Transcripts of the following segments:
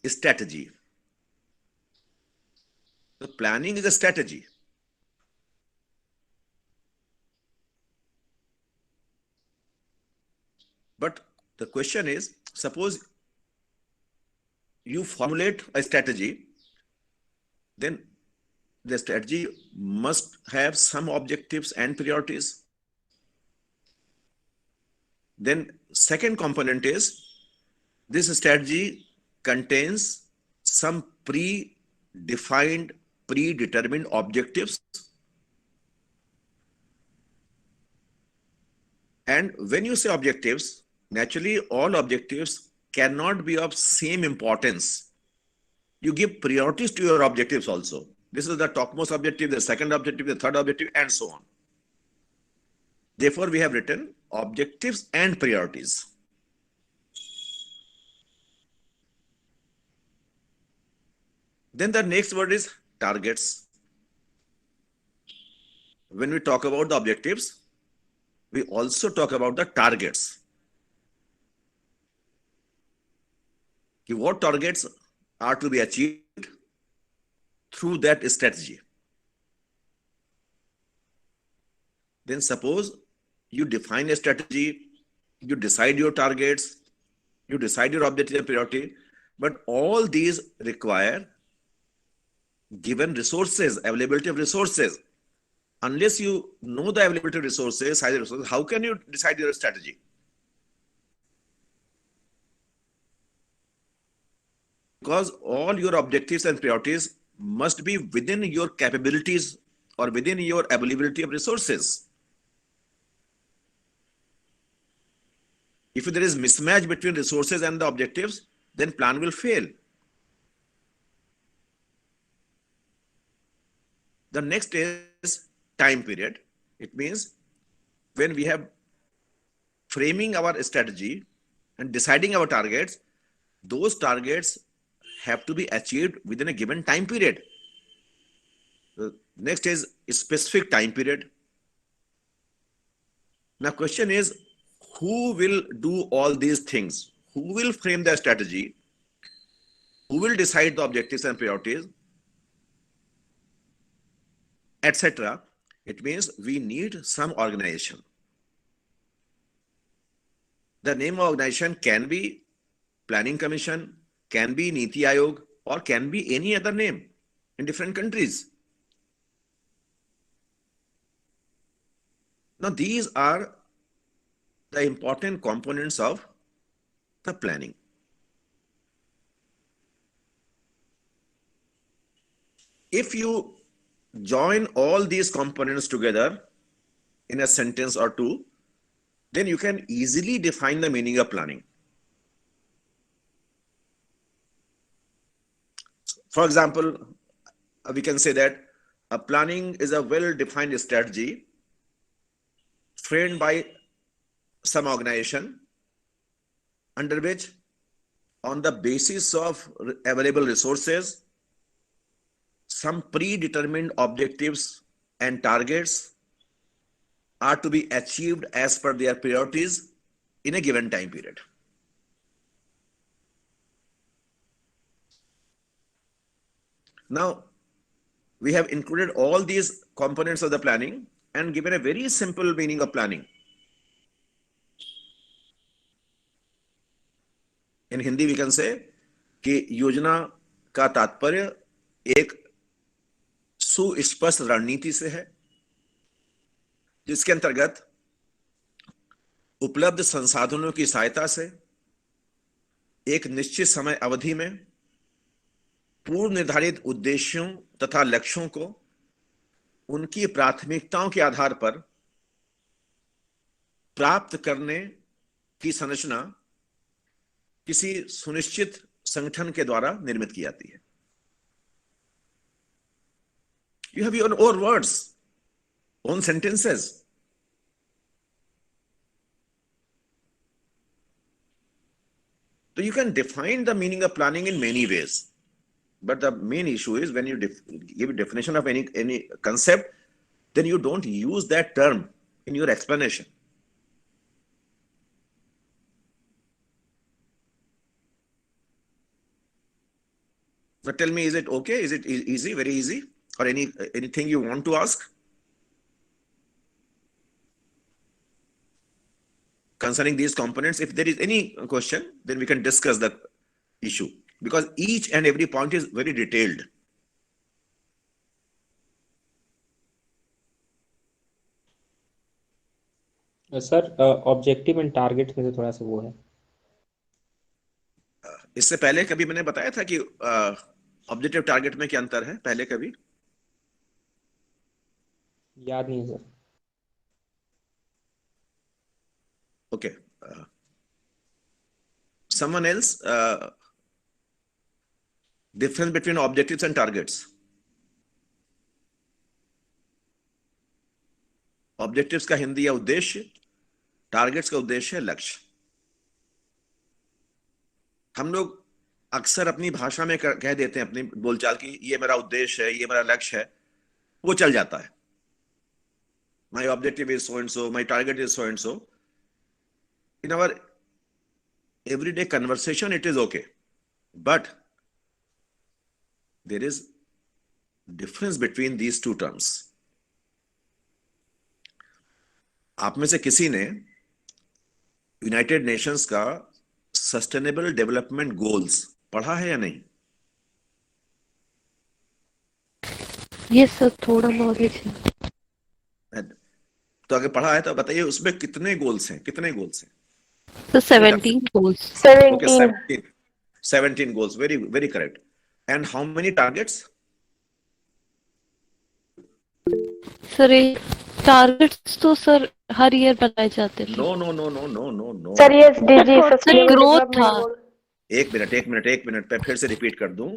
strategy. The planning is a strategy. But the question is, suppose you formulate a strategy, then the strategy must have some objectives and priorities. Then second component is, this strategy contains some predefined, predetermined objectives. And when you say objectives, naturally all objectives cannot be of same importance. You give priorities to your objectives also. This is the topmost objective, the second objective, the third objective, and so on. Therefore, we have written objectives and priorities. Then the next word is targets. When we talk about the objectives, we also talk about the targets. What targets are to be achieved through that strategy. Then suppose you define a strategy, you decide your targets, you decide your objective and priority, but all these require given resources, availability of resources. Unless you know the availability of resources, size of resources, how can you decide your strategy? Because all your objectives and priorities must be within your capabilities or within your availability of resources. If there is mismatch between resources and the objectives, then plan will fail. The next is time period. It means when we have framing our strategy and deciding our targets, those targets have to be achieved within a given time period. The next is a specific time period. Now, question is, who will do all these things? Who will frame the strategy? Who will decide the objectives and priorities, etc.? It means we need some organization. The name of organization can be Planning Commission, can be Niti Aayog, or can be any other name in different countries. Now, these are the important components of the planning. If you join all these components together in a sentence or two, then you can easily define the meaning of planning. For example, we can say that a planning is a well-defined strategy framed by some organization under which, on the basis of available resources, some predetermined objectives and targets are to be achieved as per their priorities in a given time period. Now, we have included all these components of the planning and given a very simple meaning of planning. In Hindi, we can say कि योजना का तात्पर्य एक सुस्पष्ट रणनीति से है, जिसके अंतर्गत उपलब्ध संसाधनों की सहायता से एक निश्चित समय अवधि में पूर्व निर्धारित उद्देश्यों तथा लक्ष्यों को उनकी प्राथमिकताओं के आधार पर प्राप्त करने की संरचना किसी सुनिश्चित संगठन के द्वारा निर्मित की जाती है. You have your own words, own sentences. So you can define the meaning of planning in many ways. But the main issue is when you give a definition of any concept, then you don't use that term in your explanation. Now tell me, is it okay? Is it easy, very easy, or anything you want to ask concerning these components? If there is any question, then we can discuss the issue, because each and every point is very detailed. Sir objective and target में से थोड़ा सा वो है। इससे पहले कभी मैंने बताया था कि ऑब्जेक्टिव टारगेट में क्या अंतर है, पहले कभी याद नहीं है sir. Okay, someone else, difference between objectives and targets. Objectives का हिंदी या उद्देश्य, टारगेट्स का उद्देश्य है लक्ष्य। हम लोग अक्सर अपनी भाषा में कह देते हैं, अपनी बोलचाल की, ये मेरा उद्देश्य है, ये मेरा लक्ष्य है, वो चल जाता है। My objective is so and so, my target is so and so. In our everyday conversation, it is okay, but there is difference between these two terms. आप में से किसी ने यूनाइटेड नेशंस का सस्टेनेबल डेवलपमेंट गोल्स पढ़ा है या नहीं? यस सर, थोड़ा नॉलेज है। तो अगर पढ़ा है तो बताइए उसमें कितने गोल्स हैं, कितने गोल्स हैं? Sir 17 goals. 17 goals, very correct. And how many targets? Sir targets तो सर हर ईयर बनाए जाते हैं। No. सर ये एसडीजी सस्टेनेबल ग्रोथ था। Development goal. एक मिनट पे फिर से रिपीट कर दूं।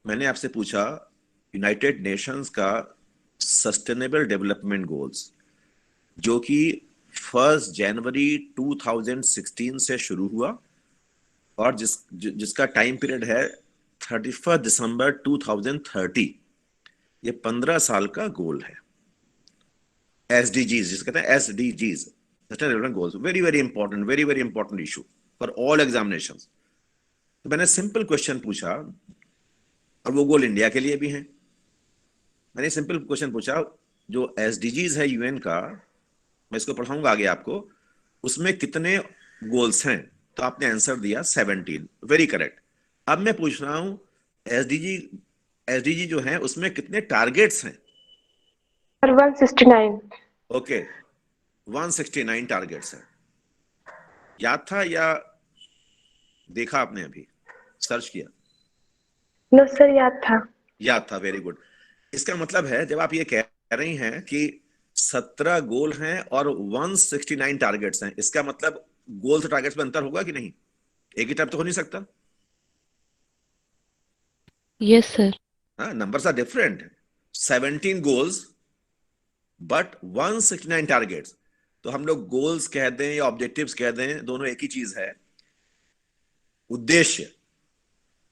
मैंने आपसे पूछा यूनाइटेड नेशंस का सस्टेनेबल डेवलपमेंट गोल्स, जो कि 1 जनवरी 2016 से शुरू हुआ और जिसका टाइम पीरियड है 31 दिसंबर 2030। ये 15 साल का गोल है। SDGs जिसे कहते हैं, SDGs, sustainable development goals, very important issue for all examinations. तो मैंने सिंपल क्वेश्चन पूछा, और वो गोल इंडिया के लिए भी हैं। मैंने सिंपल क्वेश्चन पूछा, जो SDGs है यूएन का, मैं इसको पढ़ाऊंगा आगे आपको, उसमें कितने गोल्स हैं? तो आपने आंसर दिया 17, वेरी करेक्ट। अब मैं पूछ रहा हूं एसडीजी जो है उसमें कितने टारगेट्स हैं? 169। ओके, 169 टारगेट्स हैं। याद था या देखा आपने, अभी सर्च किया? नो सर, याद था। Very good. इसका मतलब है, जब आप ये कह रही हैं कि 17 गोल हैं और 169 टारगेट्स हैं, इसका मतलब गोल्स और टारगेट्स में अंतर होगा कि नहीं? एक ही टाइप तो हो नहीं सकता। Yes sir. Numbers are different. 17 goals but 169 targets. तो हम लोग गोल्स कह दें या ऑब्जेक्टिव्स कह दें, दोनों एक ही चीज है, उद्देश्य,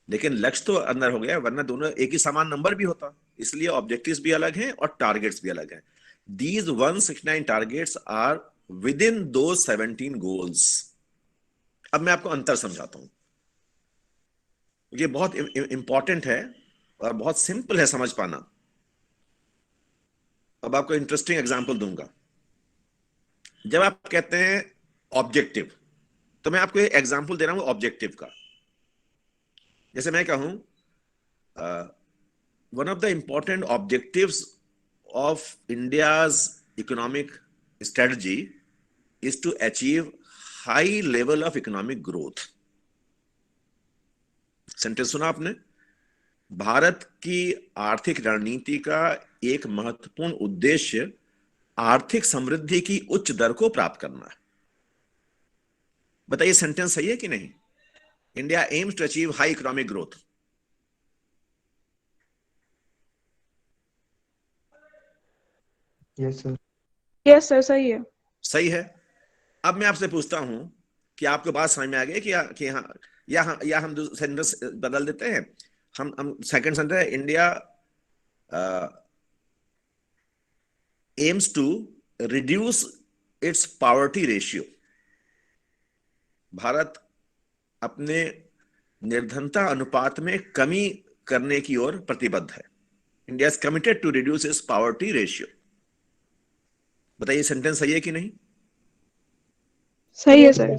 लेकिन लक्ष्य तो अंदर हो गया, वरना दोनों एक ही समान नंबर भी होता। इसलिए ऑब्जेक्टिव्स भी अलग हैं और टारगेट्स भी अलग हैं। These 169 targets are within those 17 goals. अब मैं आपको अंतर समझाता हूं। ये बहुत इंपॉर्टेंट है और बहुत सिंपल है समझ पाना। अब आपको इंटरेस्टिंग एग्जांपल दूंगा। जब आप कहते हैं ऑब्जेक्टिव, तो मैं आपको एक एग्जांपल दे रहा हूं ऑब्जेक्टिव का। जैसे मैं कहूं, one of the important objectives of India's economic strategy is to achieve high level of economic growth. Sentence सुना आपने? भारत की आर्थिक रणनीति का एक महत्वपूर्ण उद्देश्य आर्थिक समृद्धि की उच्च दर को प्राप्त करना है। बताइए सेंटेंस सही है कि नहीं? India aims to achieve high economic growth. Yes sir, सही है। सही है। अब मैं आपसे पूछता हूं कि आपको बात समझ में आ गई कि हम सेंटेंस बदल देते हैं। हम सेकंड सेंटेंस है, India aims to reduce its poverty ratio. Bharat अपने निर्धनता अनुपात में कमी करने की ओर प्रतिबद्ध है। India is committed to reduce its poverty ratio. बताइए सेंटेंस सही है कि नहीं? सही है सर।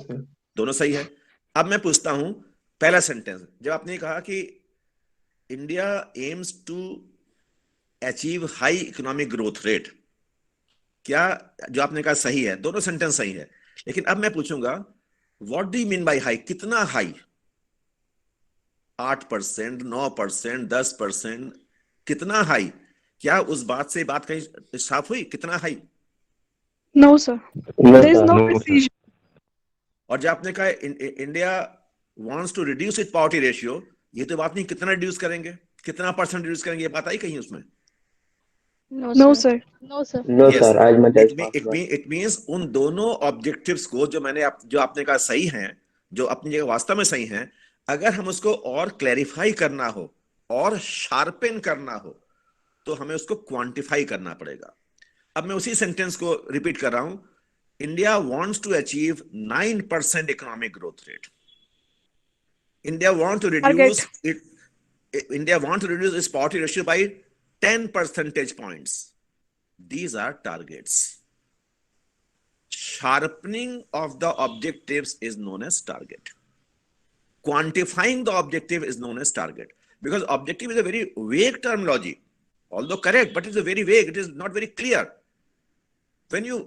दोनों सही है। अब मैं पूछता हूं पहला सेंटेंस, जब आपने कहा कि India aims to achieve high economic growth rate, क्या जो आपने कहा सही है? दोनों सेंटेंस सही है, लेकिन अब मैं पूछूंगा what do you mean by high? कितना हाई? 8%, 9%, 10%, कितना हाई? क्या उस बात से बात कहीं साफ हुई? कितना high? No sir, there is no precision. और जब आपने कहा India wants to reduce it poverty ratio, ये तो बात नहीं कितना रिड्यूस करेंगे, कितना परसेंट रिड्यूस करेंगे, ये बात आई कहीं उसमें? No sir. No sir. No Yes. Sir, as much as possible. It means उन दोनों ऑब्जेक्टिव्स को जो आपने कहा सही हैं, जो अपनी जगह वास्तव में सही हैं, अगर हम उसको और क्लैरिफाई करना हो और शार्पेन करना हो तो हमें उसको क्वांटिफाई करना पड़ेगा। अब मैं उसी सेंटेंस को रिपीट कर रहा हूं, India wants to achieve 9% economic growth rate. India want to reduce its poverty ratio by 10 percentage points. These are targets. Sharpening of the objectives is known as target. Quantifying the objective is known as target. Because objective is a very vague terminology. Although correct, but it's a very vague. It is not very clear. When you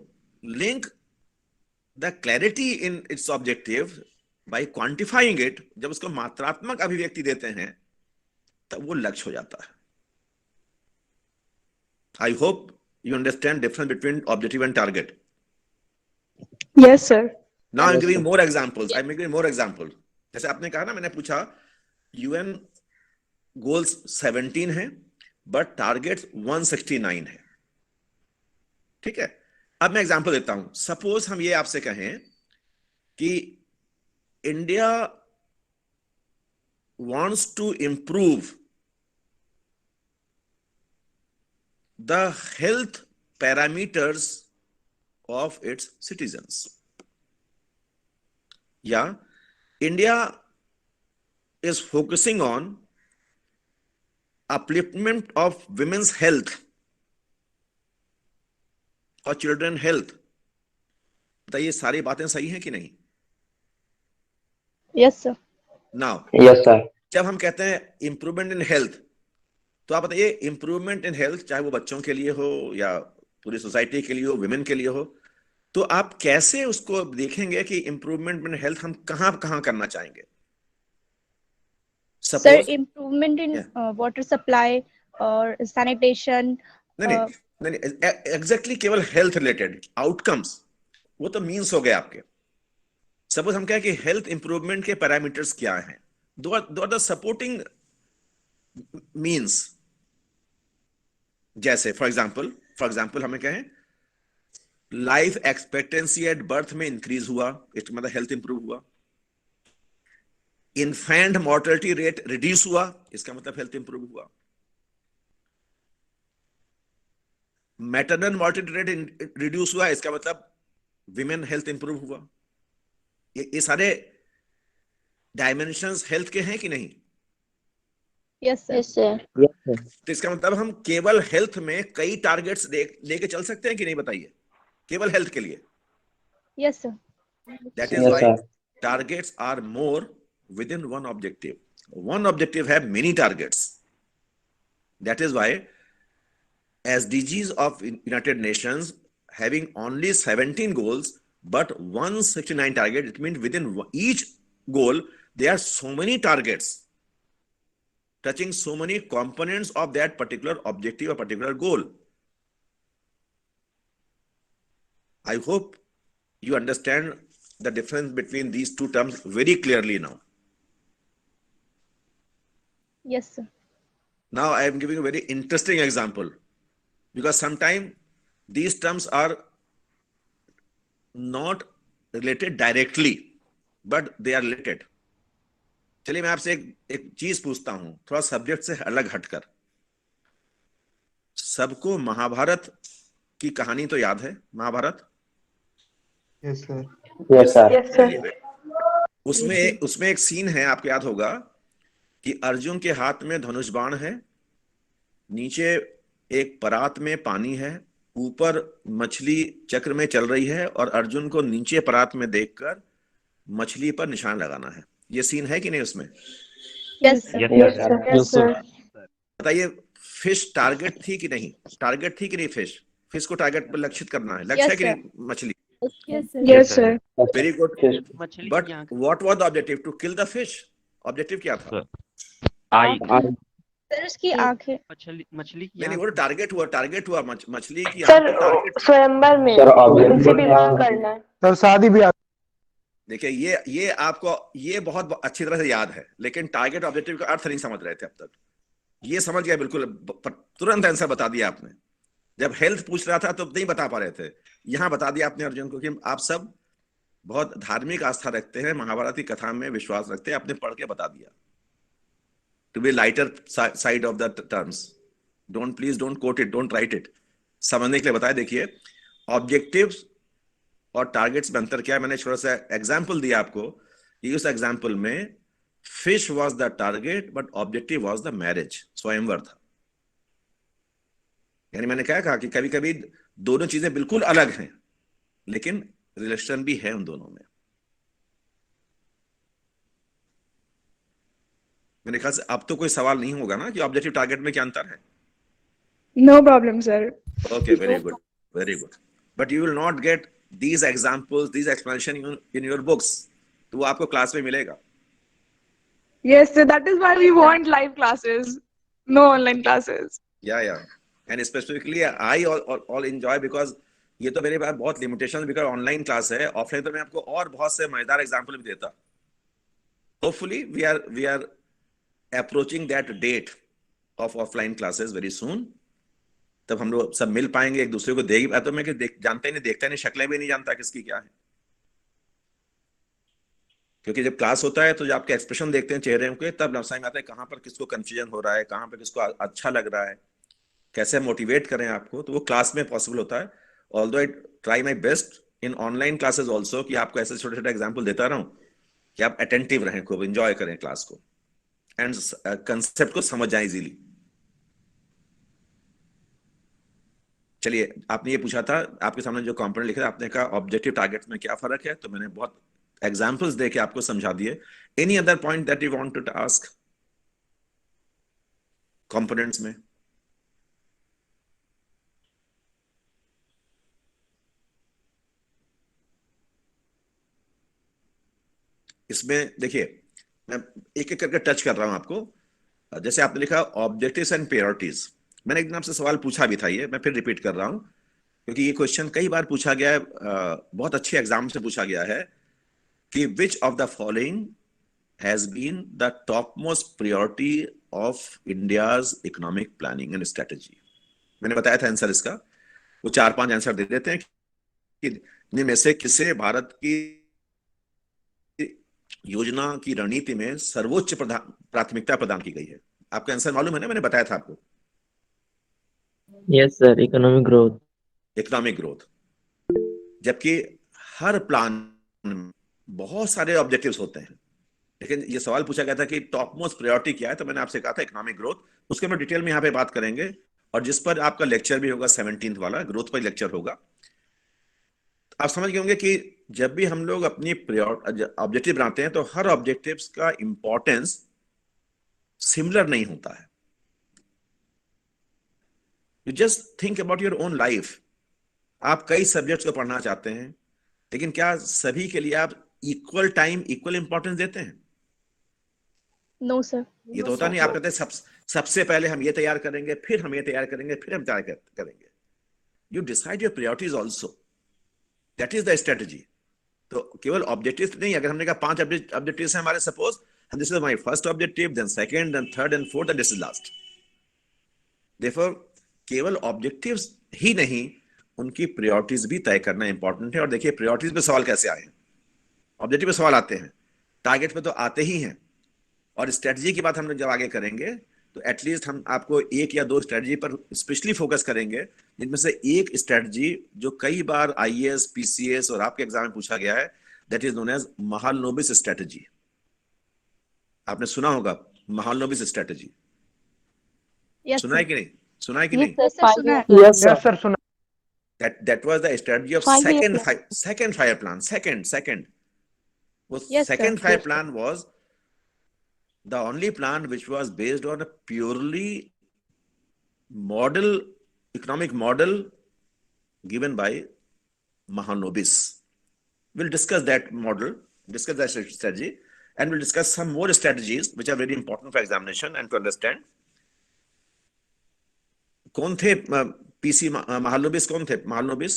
link the clarity in its objective by quantifying it, जब उसको मात्रात्मक अभिव्यक्ति देते हैं, तब वो लक्ष्य हो जाता है। I hope you understand difference between objective and target. Yes sir. Now I'm giving more examples. I'm giving more examples. जैसे आपने कहा ना, मैंने पूछा UN goals 17 हैं but targets 169 है, ठीक है? अब मैं एग्जांपल देता हूं। सपोज हम ये आपसे कहें कि India wants to improve the health parameters of its citizens. Yeah, India is focusing on upliftment of women's health और children health. बताइए सारी बातें सही हैं कि नहीं? Yes sir. Now, yes sir. जब हम कहते हैं इंप्रूवमेंट इन हेल्थ, तो आप बताइए इंप्रूवमेंट इन हेल्थ चाहे वो बच्चों के लिए हो या पूरी सोसाइटी के लिए हो, विमेन के लिए हो, तो आप कैसे उसको देखेंगे कि इंप्रूवमेंट इन हेल्थ हम कहां कहां करना चाहेंगे? Sir improvement in water supply और सैनिटेशन। नहीं एग्जैक्टली केवल हेल्थ रिलेटेड आउटकम्स, वो तो मीन्स हो गए आपके। सपोज हम कहें कि हेल्थ इंप्रूवमेंट के पैरामीटर्स क्या हैं, दो आर द सपोर्टिंग मीन्स। जैसे फॉर एग्जाम्पल हमें कहें लाइफ एक्सपेक्टेंसी एट बर्थ में इंक्रीज हुआ, इसका मतलब हेल्थ इंप्रूव हुआ। इन्फेंट मॉर्टेलिटी रेट रिड्यूस हुआ, इसका मतलब हेल्थ इंप्रूव हुआ। मैटरनल मॉर्टेलिटी रेट रिड्यूस हुआ, इसका मतलब विमेन हेल्थ इंप्रूव हुआ। ये सारे डायमेंशंस हेल्थ के हैं कि नहीं? Yes sir. तो इसका मतलब हम केवल हेल्थ में कई टारगेट्स लेके चल सकते हैं कि नहीं, बताइए? केवल हेल्थ के लिए? Yes sir. That is why targets are more within one objective. One objective have many targets. That is why SDGs of United Nations having only 17 goals but 169 targets, it means within each goal there are so many targets touching so many components of that particular objective or particular goal. I hope you understand the difference between these two terms very clearly now. Yes, sir. Now I am giving a very interesting example, because sometimes these terms are not related directly, but they are related. चलिए मैं आपसे एक चीज पूछता हूं, थोड़ा subject से अलग हटकर। सबको महाभारत की कहानी तो याद है, Mahabharat? Yes sir. Yes sir. उसमें एक सीन है, आपको याद होगा कि अर्जुन के हाथ में धनुष बाण है, नीचे एक परात में पानी है, ऊपर मछली चक्र में चल रही है और अर्जुन को नीचे परात में देखकर मछली पर निशान लगाना है। ये सीन है कि नहीं उसमें? Yes, sir. Yes, sir. बताइए, फिश टारगेट थी कि नहीं? टारगेट थी कि नहीं? फिश को टारगेट पर लक्षित करना है, लक्ष्य Yes, है कि sir. नहीं मछली? Yes, sir. Very good. मछली बट की आंख what was the objective? To kill the fish. Objective क्या था? आई सर उसकी आंखें मछली की नहीं, आंख वो टारगेट हुआ मछली की सर आंख टारगेट। स्वयंवर में उनसे विवाह करना है। सर शादी भी देखिए, ये आपको ये बहुत अच्छी तरह से याद है, लेकिन टारगेट ऑब्जेक्टिव का अर्थ नहीं समझ रहे थे अब तक। ये समझ गया बिल्कुल, तुरंत आंसर बता दिया आपने। जब हेल्थ पूछ रहा था तो नहीं बता पा रहे थे, यहां बता दिया आपने अर्जुन को कि आप सब बहुत धार्मिक आस्था रखते हैं, महाभारत की कथा में विश्वास रखते हैं, आपने पढ़ के बता दिया। To be lighter side of the terms, don't quote it, don't write it, समझने के लिए बताया। देखिए, ऑब्जेक्टिव्स और टारगेट्स में अंतर क्या है, मैंने छोटा सा एग्जाम्पल दिया आपको कि उस एग्जाम्पल में fish was the target but objective was the marriage, स्वयंवर था। यानी मैंने क्या कहा कि कभी कभी दोनों चीजें बिल्कुल अलग हैं, लेकिन रिलेशन भी है उन दोनों में। मेरे ख्याल से अब तो कोई सवाल नहीं होगा ना कि ऑब्जेक्टिव टारगेट में क्या अंतर है? No problem, sir. Okay, very good, very good. But you will not get these examples, these explanation in your books. तो वो आपको क्लास में मिलेगा। Yes, sir. That is why we want live classes, no online classes. Yeah. And specifically, I all enjoy because ये तो मेरे पास बहुत limitation because online class है। ऑफलाइन तो मैं आपको और बहुत से मजेदार एग्जाम्पल भी देता। Hopefully we are approaching that date of offline classes very soon. तब हम लोग सब मिल पाएंगे, एक दूसरे को देख। तो मैं जानता ही नहीं, देखता ही नहीं, शक्लें भी नहीं जानता किसकी क्या है। क्योंकि जब क्लास होता है तो जब आपके एक्सप्रेशन देखते हैं चेहरे के, तब समझ में आता है कहाँ पर किसको कंफ्यूजन हो रहा है, कहाँ पर किसको अच्छा लग रहा है, कैसे मोटिवेट करें आपको। तो वो क्लास में पॉसिबल होता है। Although I try my best in online classes also कि आपको ऐसे छोटे छोटे एग्जाम्पल देता रहूं कि आप अटेंटिव रहें, खूब एंजॉय करें क्लास को एंड कंसेप्ट को समझ जाए इजीली। चलिए, आपने ये पूछा था, आपके सामने जो कंपोनेंट लिखा था, आपने कहा ऑब्जेक्टिव टारगेट में क्या फर्क है, तो मैंने बहुत एग्जाम्पल्स दे के आपको समझा दिए। Any other point that you want to ask components में? इसमें देखिए, मैं एक एक करके टच कर रहा हूं आपको। जैसे आपने लिखा ऑब्जेक्टिव्स एंड प्रायोरिटीज, मैंने एक दिन आपसे सवाल पूछा भी था, ये मैं फिर रिपीट कर रहा हूं क्योंकि ये क्वेश्चन कई बार पूछा गया है, बहुत अच्छे एग्जाम से पूछा गया है कि which of the following has been the top most priority of India's economic planning and strategy. मैंने बताया था आंसर इसका, वो 4-5 आंसर दे देते हैं कि इनमें से किसे भारत की योजना की रणनीति में सर्वोच्च प्राथमिकता प्रदान की गई है। आपका आंसर मालूम है ना, मैंने बताया था आपको। Yes sir, economic growth. Economic growth. जबकि हर प्लान में बहुत सारे ऑब्जेक्टिव्स होते हैं, लेकिन ये सवाल पूछा गया था कि टॉप मोस्ट प्रायोरिटी क्या है, तो मैंने आपसे कहा था इकोनॉमिक ग्रोथ। उसके हम डिटेल में यहाँ पे बात करेंगे, और जिस पर आपका लेक्चर भी होगा 17th वाला ग्रोथ पर लेक्चर होगा। आप समझ गए होंगे कि जब भी हम लोग अपनी ऑब्जेक्टिव बनाते हैं तो हर ऑब्जेक्टिव्स का इंपॉर्टेंस सिमिलर नहीं होता है। You just think about your own life. आप कई सब्जेक्ट्स को पढ़ना चाहते हैं, लेकिन क्या सभी के लिए आप इक्वल टाइम, इक्वल इंपॉर्टेंस देते हैं? No sir. ये तो होता नहीं। आप कहते हैं सबसे पहले हम ये तैयार करेंगे, फिर हम ये तैयार करेंगे, फिर हम तैयार करेंगे। You decide your priorities also, that is the strategy. तो केवल ऑब्जेक्टिव नहीं, अगर हमने कहा 5 ऑब्जेक्टिव्स हैं हमारे, suppose this is my first objective, then second, then third and fourth, and this is last. Therefore केवल ऑब्जेक्टिव्स ही नहीं, उनकी प्रायोरिटीज भी तय करना इंपॉर्टेंट है। और देखिए, प्रायोरिटीज पे सवाल कैसे आए हैं, ऑब्जेक्टिव पे सवाल आते हैं, टारगेट पे तो आते ही हैं। और स्ट्रेटजी की बात हम लोग जब आगे करेंगे तो एटलीस्ट हम आपको 1 या 2 स्ट्रेटजी पर स्पेशली फोकस करेंगे, जिनमें से एक स्ट्रेटजी जो कई बार IAS, PCS और आपके एग्जाम में पूछा गया है, that is known as Mahalanobis strategy. आपने सुना होगा Mahalanobis strategy. Yes, सुना है sir. कि नहीं? सुना है कि Yes, नहीं? sir, Yes, sir, 5 सुना year है. plan. Yes, sir. Yes, sir. सुना. That was the strategy of 5 year plan. second fire plan. Second. वो Yes, sir. second fire Yes, sir. plan was the only plan which was based on a purely economic model given by Mahalanobis. We'll discuss that model, discuss that strategy, and we'll discuss some more strategies which are very important for examination and to understand. कौन थे PC Mahalanobis? कौन थे Mahalanobis?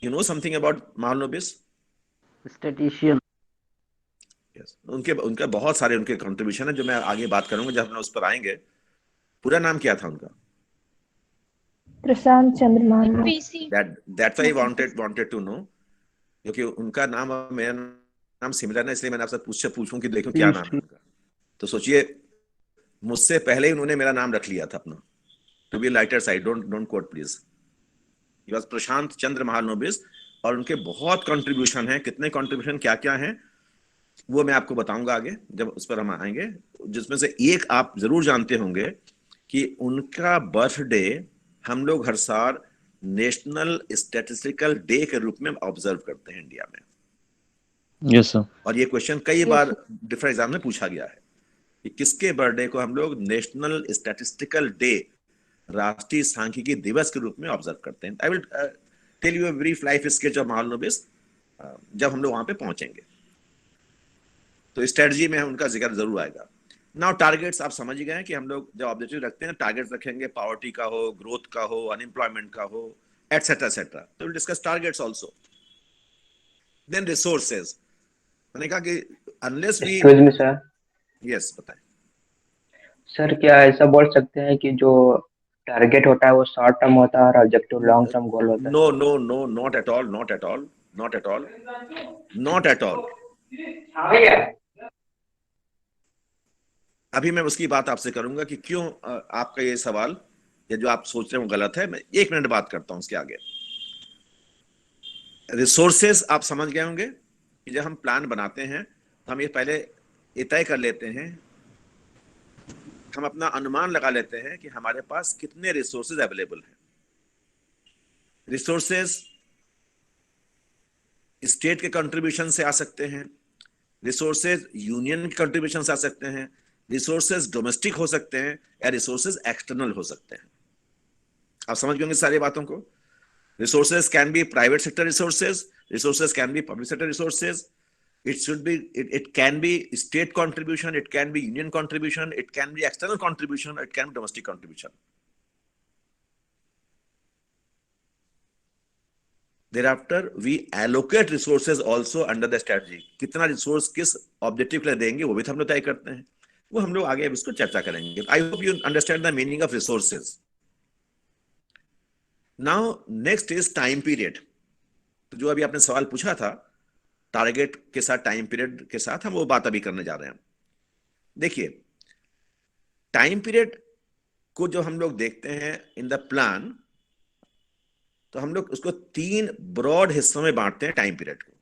You know something about Mahalanobis? statistician. Yes. उनका बहुत सारे उनके contribution है जो मैं आगे बात करूंगा जब हम उस पर आएंगे. पूरा नाम क्या था उनका? प्रशांत चंद्र महान. PC. That's why I wanted to know, क्योंकि उनका नाम और मेरा नाम सिमिलर है, इसलिए मैंने आपसे पूछूं कि देखो क्या नाम है उनका. तो सोचिए मुझसे पहले ही उन्होंने मेरा नाम रख लिया था अपना. To be lighter side, don't quote please. He was Prasanta Chandra Mahalanobis और उनके बहुत कंट्रीब्यूशन है. कितने कंट्रीब्यूशन क्या क्या हैं वो मैं आपको बताऊंगा आगे जब उस पर हम आएंगे. जिसमें से एक आप जरूर जानते होंगे कि उनका बर्थडे हम लोग हर साल नेशनल स्टैटिस्टिकल डे के रूप में ऑब्जर्व करते हैं इंडिया में. Yes sir. और ये क्वेश्चन कई बार डिफरेंट एग्जाम में पूछा गया है कि किसके बर्थडे को हम लोग नेशनल स्टैटिस्टिकल डे, राष्ट्रीय सांख्यिकी दिवस के रूप में ऑब्जर्व करते हैं. I will tell you a brief life sketch of Mahalanobis जब हम लोग वहां पे पहुंचेंगे. तो स्ट्रेटजी में उनका जिक्र जरूर आएगा. नाउ टारगेट्स आप समझ गए हैं कि हम लोग जब ऑब्जेक्टिव रखते हैं टारगेट्स रखेंगे, पॉवर्टी का हो, ग्रोथ का हो, अनएम्प्लॉयमेंट का हो, एटसेट्रा एटसेट्रा. तो will discuss targets also. Then resources. मैंने कहा कि unless we excuse me sir. Yes बताएं सर क्या ऐसा बोल सकते हैं कि जो टारगेट होता है वो शॉर्ट टर्म होता है और ऑब्जेक्टिव लॉन्ग टर्म गोल होता है? No not at all. अभी मैं उसकी बात आपसे करूंगा कि क्यों आपका ये सवाल या जो आप सोच रहे हैं वो गलत है. मैं 1 मिनट बात करता हूं उसके आगे. रिसोर्सेज आप समझ गए होंगे कि जब हम प्लान बनाते हैं तो हम ये पहले ये तय कर लेते हैं, हम अपना अनुमान लगा लेते हैं कि हमारे पास कितने रिसोर्सेज अवेलेबल हैं. रिसोर्सेज स्टेट के कंट्रीब्यूशन से आ सकते हैं, रिसोर्सेज यूनियन के कंट्रीब्यूशन से आ सकते हैं, रिसोर्सेज डोमेस्टिक हो सकते हैं या रिसोर्सेज एक्सटर्नल हो सकते हैं. आप समझ गए सारी बातों को. Resources can be private sector resources can be public sector resources. It can be state contribution, it can be union contribution, it can be external contribution, it can be domestic contribution. Thereafter, we allocate resources also under the strategy. कितना resource किस objective के लिए देंगे वो भी हम लोग तय करते हैं. वो हम लोग आगे इसको चर्चा करेंगे. I hope you understand the meaning of resources. Now next is time period. तो जो अभी आपने सवाल पूछा था टारगेट के साथ, टाइम पीरियड के साथ, हम वो बात अभी करने जा रहे हैं. देखिए टाइम पीरियड को जो हम लोग देखते हैं इन द प्लान, तो हम लोग उसको 3 ब्रॉड हिस्सों में बांटते हैं टाइम पीरियड को.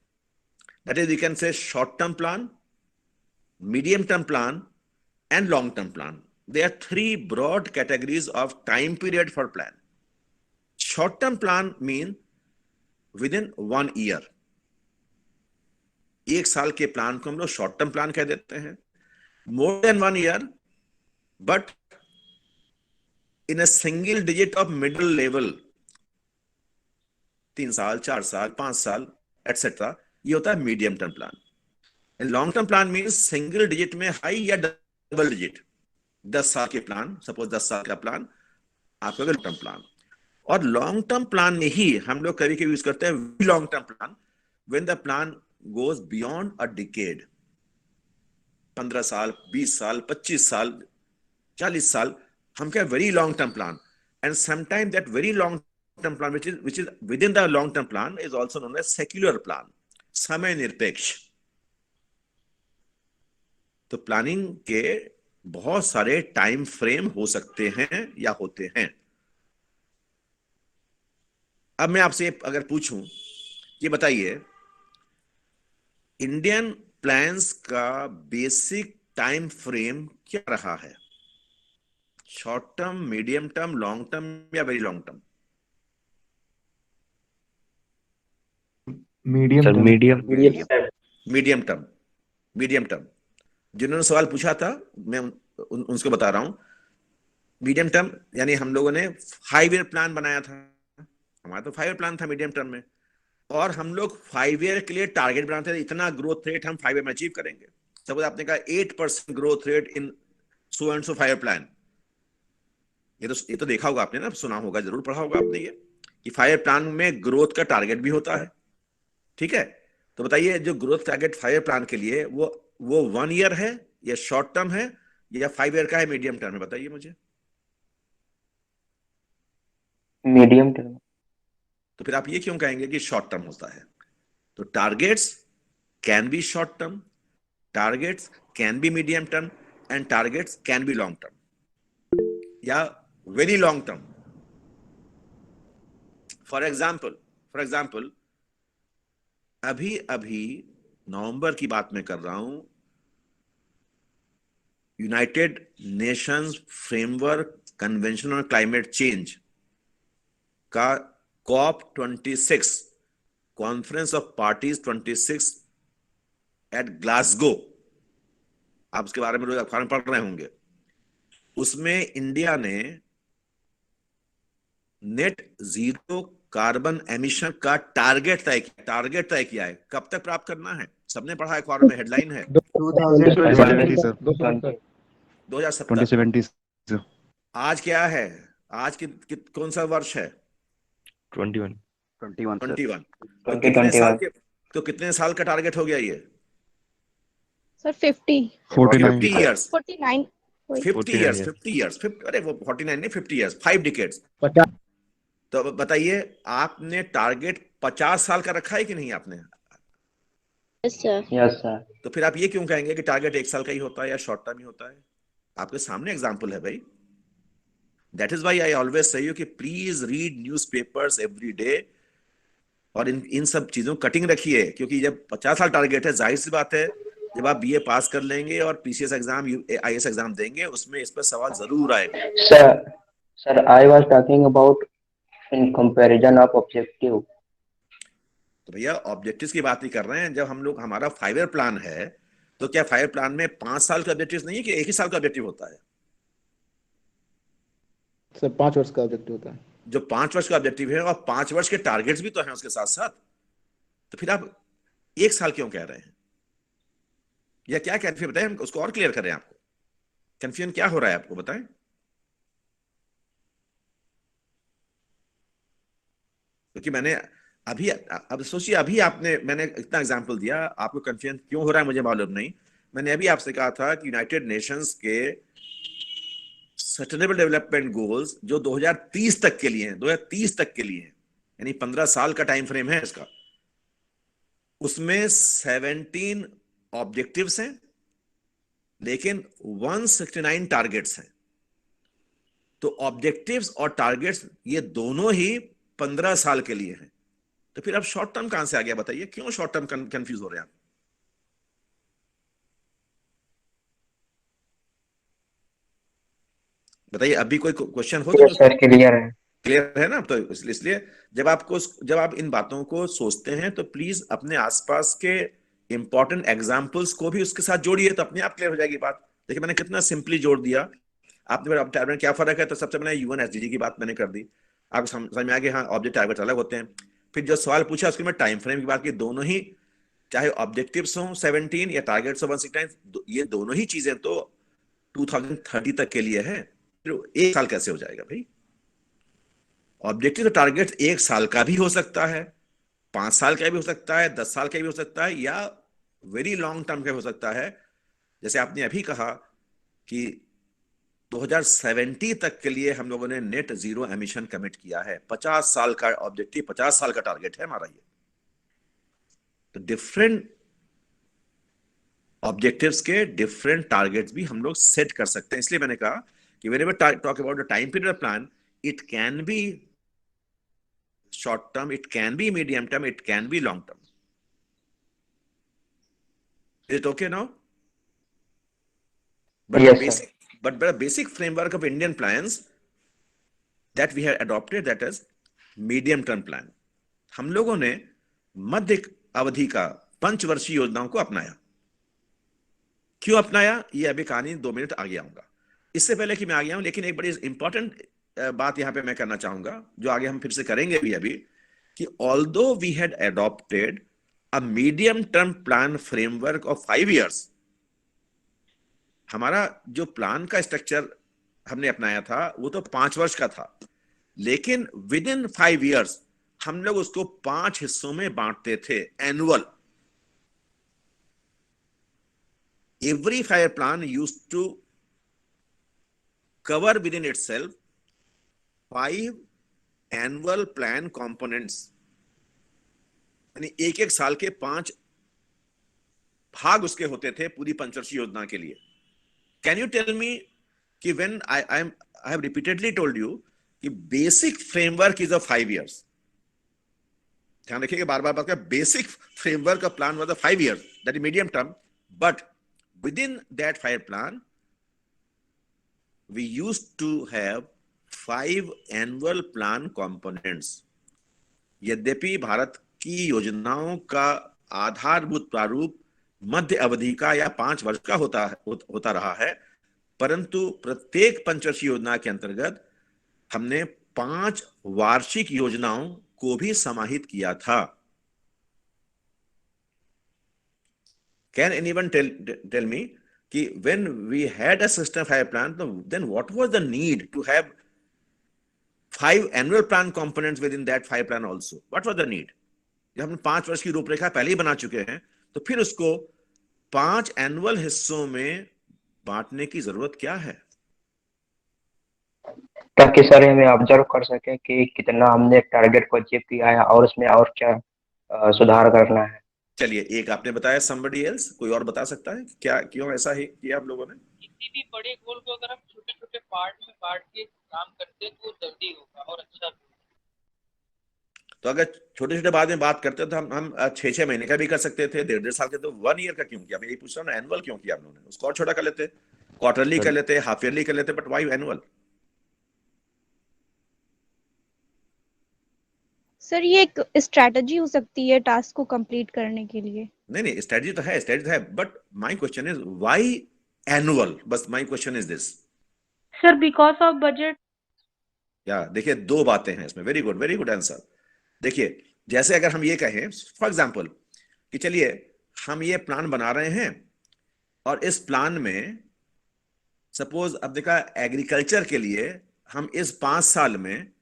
That is we can say short term plan, medium term plan and long term plan. There are 3 broad categories of time period for plan. Short term plan mean within 1 year. 1 साल के plan को हम लोग short term plan कह देते हैं. More than 1 year, but in a single digit of middle level, 3 साल, 4 साल, 5 साल एटसेट्रा, ये होता है medium term plan. Long term plan means single digit में हाई या डबल डिजिट. 10 साल के प्लान, सपोज 10 साल का प्लान आपका लॉन्ग टर्म प्लान. और लॉन्ग टर्म प्लान में ही हम लोग कभी कभी यूज करते हैं long term plan when the plan goes beyond a decade. 15 साल, 20 साल, 25 साल, 40 साल, हम क्या very long term plan. And sometimes that very long term plan which is within the long term plan is also known as secular plan, समय निरपेक्ष. तो planning के बहुत सारे टाइम फ्रेम हो सकते हैं या होते हैं. अब मैं आपसे अगर पूछूं ये बताइए इंडियन प्लान्स का बेसिक टाइम फ्रेम क्या रहा है? Short term, medium term, long term या very long term? Sir medium medium term. Medium term जिन्होंने सवाल पूछा था मैं उनको बता रहा हूं। मीडियम टर्म यानी हम लोगों ने 5 ईयर प्लान बनाया था, हमारा तो 5 ईयर प्लान था मीडियम टर्म में, और हम लोग 5 ईयर के लिए टारगेट बनाते थे, इतना ग्रोथ रेट हम 5 ईयर में अचीव करेंगे। सपोज आपने कहा 8% growth rate in so and so 5 year plan. ये तो देखा होगा आपने ना, सुना होगा, जरूर पढ़ा होगा आपने ये कि 5 ईयर प्लान में ग्रोथ का टारगेट भी होता है। ठीक है, तो बताइए जो ग्रोथ टारगेट 5 ईयर प्लान के लिए वो 1 ईयर है या शॉर्ट टर्म है या 5 ईयर का है, मीडियम टर्म है? बताइए मुझे। Medium term. तो फिर आप ये क्यों कहेंगे कि शॉर्ट टर्म होता है? तो targets can be short term, targets can be medium term and targets can be long term या very long term. For example अभी अभी नवंबर की बात मैं कर रहा हूं, United Nations Framework Convention on Climate Change का COP26 conference of parties 26 at Glasgow, आप उसके बारे में रोज अखबार में पढ़ रहे होंगे। उसमें इंडिया ने नेट जीरो कार्बन एमिशन का टारगेट तय किया है। कब तक प्राप्त करना है? सबने पढ़ा है, अखबार में हेडलाइन है 2070 सर 2070। 2070 आज क्या है? आज कौन सा वर्ष है? 21 21।2021। तो कितने साल का टारगेट हो गया ये? Sir, 50. 49 50 years 49. Wait. 50 years 50 years 50, अरे वो 49 नहीं, 50 years, 5 decades। तो बताइए आपने टारगेट 50 साल का रखा है कि नहीं आपने? Yes, sir. Yes sir. तो फिर आप ये क्यों कहेंगे कि टारगेट 1 साल का ही होता है या शॉर्ट टर्म ही होता है? आपके सामने एग्जाम्पल है भाई। That is why I always say you कि please read newspapers every day, और इन सब चीजों कटिंग रखिए, क्योंकि जब 50 साल टारगेट है, जाहिर सी बात है जब आप बीए पास कर लेंगे और पीसीएस एग्जाम, आईएएस एग्जाम देंगे, उसमें इस पर सवाल जरूर आएगा। Sir I was talking about in comparison of objective. तो भैया ऑब्जेक्टिव्स की बात नहीं कर रहे हैं। जब हम लोग, हमारा 5 ईयर प्लान है, तो क्या 5 ईयर प्लान में 5 साल का ऑब्जेक्टिव नहीं है कि 1 ही साल का ऑब्जेक्टिव होता है? सर 5 वर्ष का ऑब्जेक्टिव होता है। जो 5 वर्ष का ऑब्जेक्टिव है, और 5 वर्ष के टारगेट्स भी तो हैं उसके साथ साथ। तो फिर आप 1 साल क्यों कह रहे हैं? या क्या कंफ्यूजन बताएं, हम उसको और क्लियर करें। आपको कंफ्यूजन क्या हो रहा है, आपको बताएं। क्योंकि मैंने अभी, अब सोचिए, अभी मैंने इतना एग्जांपल दिया, आपको कंफ्यूजन क्यों हो रहा है मुझे मालूम नहीं। मैंने अभी आपसे कहा था कि यूनाइटेड नेशंस के सस्टेनेबल डेवलपमेंट गोल्स जो 2030 तक के लिए हैं, 2030 तक के लिए हैं, यानी 15 साल का टाइम फ्रेम है इसका, उसमें 17 ऑब्जेक्टिव्स हैं लेकिन 169 टारगेट्स हैं। तो ऑब्जेक्टिव्स और टारगेट्स ये दोनों ही 15 साल के लिए हैं। तो फिर अब शॉर्ट टर्म कहां से आ गया? बताइए क्यों शॉर्ट टर्म कंफ्यूज हो रहे हैं आप? बताइए, अभी कोई क्वेश्चन हो तो सर क्लियर है ना? तो इसलिए जब आप इन बातों को सोचते हैं तो प्लीज अपने आसपास के इंपॉर्टेंट एग्जाम्पल्स को भी उसके साथ जोड़िए, तो अपने आप क्लियर हो जाएगी बात। देखिए मैंने कितना सिंपली जोड़ दिया। आपने टारगेट क्या फर्क है, तो सबसे पहले यूएन एसडीजी की बात मैंने कर दी, आपको समझ में आ गया। हाँ, ऑब्जेक्ट टारगेट अलग होते हैं। फिर जो सवाल पूछा उसके में टाइम फ्रेम की बात की, दोनों ही, चाहे ऑब्जेक्टिव्स हो 17 या टारगेट्स हो 169, ये दोनों ही चीजें तो 2030 तक के लिए है। फिर 1 साल कैसे हो जाएगा भाई? ऑब्जेक्टिव तो टारगेट 1 साल का भी हो सकता है, 5 साल का भी हो सकता है, 10 साल का भी हो सकता है, या वेरी लॉन्ग टर्म का हो सकता है। जैसे आपने अभी कहा कि 2070 तक के लिए हम लोगों ने नेट जीरो एमिशन कमिट किया है। 50 साल का ऑब्जेक्टिव, 50 साल का टारगेट है हमारा ये। तो डिफरेंट ऑब्जेक्टिव्स के डिफरेंट टारगेट्स भी हम लोग सेट कर सकते हैं। इसलिए मैंने कहा कि whenever talk about the time period plan, it can be short term, it can be medium term, it can be long term. Is it okay now? But Yes, sir. the basic framework of Indian plans that we have adopted, that is medium term plan. हम लोगों ने मध्य अवधि का पंचवर्षीय योजनाओं को अपनाया. क्यों अपनाया, ये अभी कहानी 2 मिनट आगे आऊंगा. इससे पहले कि मैं आगे आऊं, लेकिन एक बड़ी इंपॉर्टेंट बात यहां पे मैं करना चाहूंगा, जो आगे हम फिर से करेंगे भी अभी, कि although we had adopted a medium term plan framework of 5 years, हमारा जो प्लान का स्ट्रक्चर हमने अपनाया था वो तो 5 वर्ष का था, लेकिन विद इन 5 years हम लोग उसको 5 हिस्सों में बांटते थे, annual. Every 5 plan used to cover within itself 5 annual plan components, यानी एक साल के 5 भाग उसके होते थे पूरी पंचवर्षीय योजना के लिए. कैन यू टेल मी कि when I have repeatedly told you कि basic framework is of 5 years. ध्यान रखिए बार बार बात कर, बेसिक फ्रेमवर्क का plan was 5 years, that is medium term, but within that 5 plan we used to have 5 annual plan components. यद्यपि भारत की योजनाओं का आधारभूत प्रारूप मध्य अवधि का या 5 वर्ष का होता रहा है, परंतु प्रत्येक पंचवर्षीय योजना के अंतर्गत हमने 5 वार्षिक योजनाओं को भी समाहित किया था. Can anyone tell me कि when we had a system 5 plan, then what was the need to have 5 annual plan components within that 5 plan also? What was the need? जब हम 5 वर्ष की रूपरेखा पहले ही बना चुके हैं, तो फिर उसको 5 एनुअल हिस्सों में बांटने की जरूरत क्या है? ताकि सर हमें ऑब्जर्व कर सके कि कितना हमने टारगेट को अचीव किया है और उसमें और क्या सुधार करना है. चलिए, एक आपने बताया, somebody else, कोई और बता सकता है क्या, क्यों ऐसा है किया आप लोगों ने? किसी भी बड़े गोल को अगर हम छोटे छोटे पार्ट में बांट के काम करते तो जल्दी होगा और अच्छा भी होगा. तो अगर छोटे छोटे बाद में बात करते तो हम 6 महीने का भी कर सकते थे, 1.5 साल के, तो 1 year का क्यों किया? मैं ये पूछ रहा हूँ, एनुअल क्यों किया आप लोगों ने? उसको और छोटा कर लेते, क्वार्टरली कर लेते, हाफ ईयरली कर लेते, बट वाई एनुअल? सर ये एक स्ट्रैटेजी हो सकती है टास्क को कंप्लीट करने के लिए. नहीं, स्ट्रेटजी तो है, but my question is why annual? बस my question is this. Sir because of budget. या देखिए, 2 बातें हैं इसमें. Very good answer. देखिए, जैसे अगर हम ये कहें फॉर एग्जांपल कि चलिए हम ये प्लान बना रहे हैं और इस प्लान में सपोज अब देखा एग्रीकल्चर के लिए हम इस 5 साल में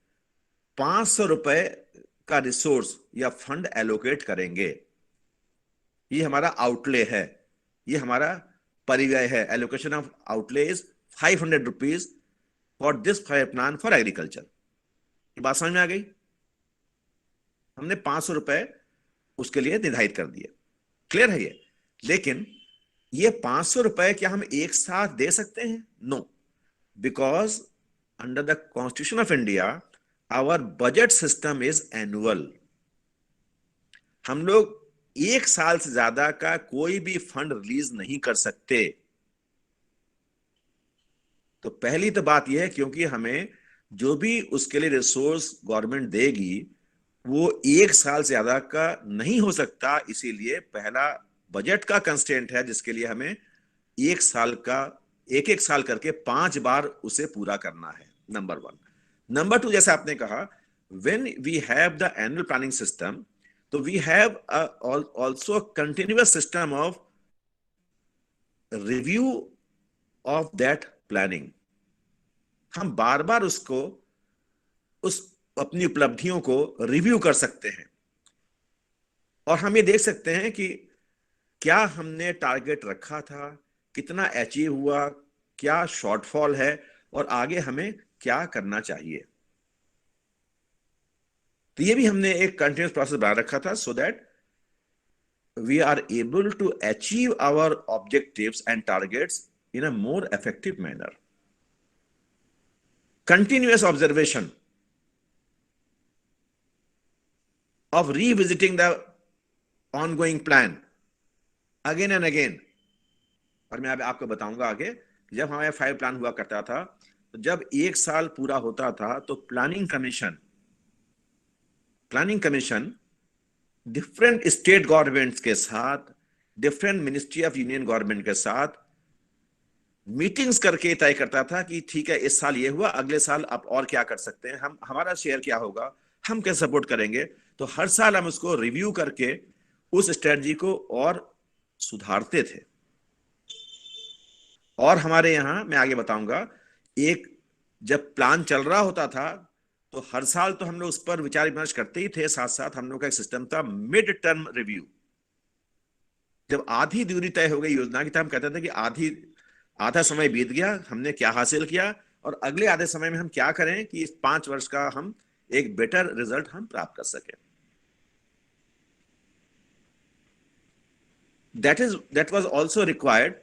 500 रुपए का रिसोर्स या फंड एलोकेट करेंगे. ये हमारा आउटले है, ये हमारा परिव्यय है. Allocation of outlay is 500 rupees for this plan for agriculture. ये बात समझ में आ गई? हमने 500 रुपए उसके लिए निर्धारित कर दिए. क्लियर है ये? लेकिन ये 500 रुपए क्या हम एक साथ दे सकते हैं? No, because under the constitution of India our budget system is annual. हम लोग 1 साल से ज्यादा का कोई भी फंड रिलीज नहीं कर सकते. तो पहली तो बात यह है, क्योंकि हमें जो भी उसके लिए रिसोर्स गवर्नमेंट देगी वो 1 साल से ज्यादा का नहीं हो सकता. इसीलिए पहला बजट का कंस्ट्रेंट है, जिसके लिए हमें 1 साल का एक साल करके 5 बार उसे पूरा करना है. नंबर 1. नंबर 2, जैसे आपने कहा, when we have the annual planning system, तो we have also a continuous system of review of that planning. हम बार बार उसको उस अपनी उपलब्धियों को रिव्यू कर सकते हैं और हम ये देख सकते हैं कि क्या हमने टारगेट रखा था, कितना अचीव हुआ, क्या शॉर्टफॉल है और आगे हमें क्या करना चाहिए. तो ये भी हमने एक कंटिन्यूस प्रोसेस बना रखा था, so that we are able to achieve our objectives and targets in a more effective manner. Continuous observation. of revisiting the ongoing plan again and again. और मैं अब आपको बताऊंगा आगे, जब हमारे 5 प्लान हुआ करता था, तो जब 1 साल पूरा होता था तो planning commission different state governments के साथ, different ministry of union government के साथ मीटिंग्स करके तय करता था कि ठीक है, इस साल ये हुआ, अगले साल आप और क्या कर सकते हैं, हम हमारा शेयर क्या होगा, हम कैसे सपोर्ट करेंगे। तो हर साल हम उसको रिव्यू करके उस स्ट्रेटजी को और सुधारते थे। और हमारे यहां मैं आगे बताऊंगा, एक जब प्लान चल रहा होता था तो हर साल तो हम लोग उस पर विचार विमर्श करते ही थे, साथ साथ हम लोग का एक सिस्टम था मिड टर्म रिव्यू। जब आधी दूरी तय हो गई योजना की, तब हम कहते थे कि आधा समय बीत गया, हमने क्या हासिल किया और अगले आधे समय में हम क्या करें कि इस 5 वर्ष का हम एक बेटर रिजल्ट हम प्राप्त कर सकें। That was also required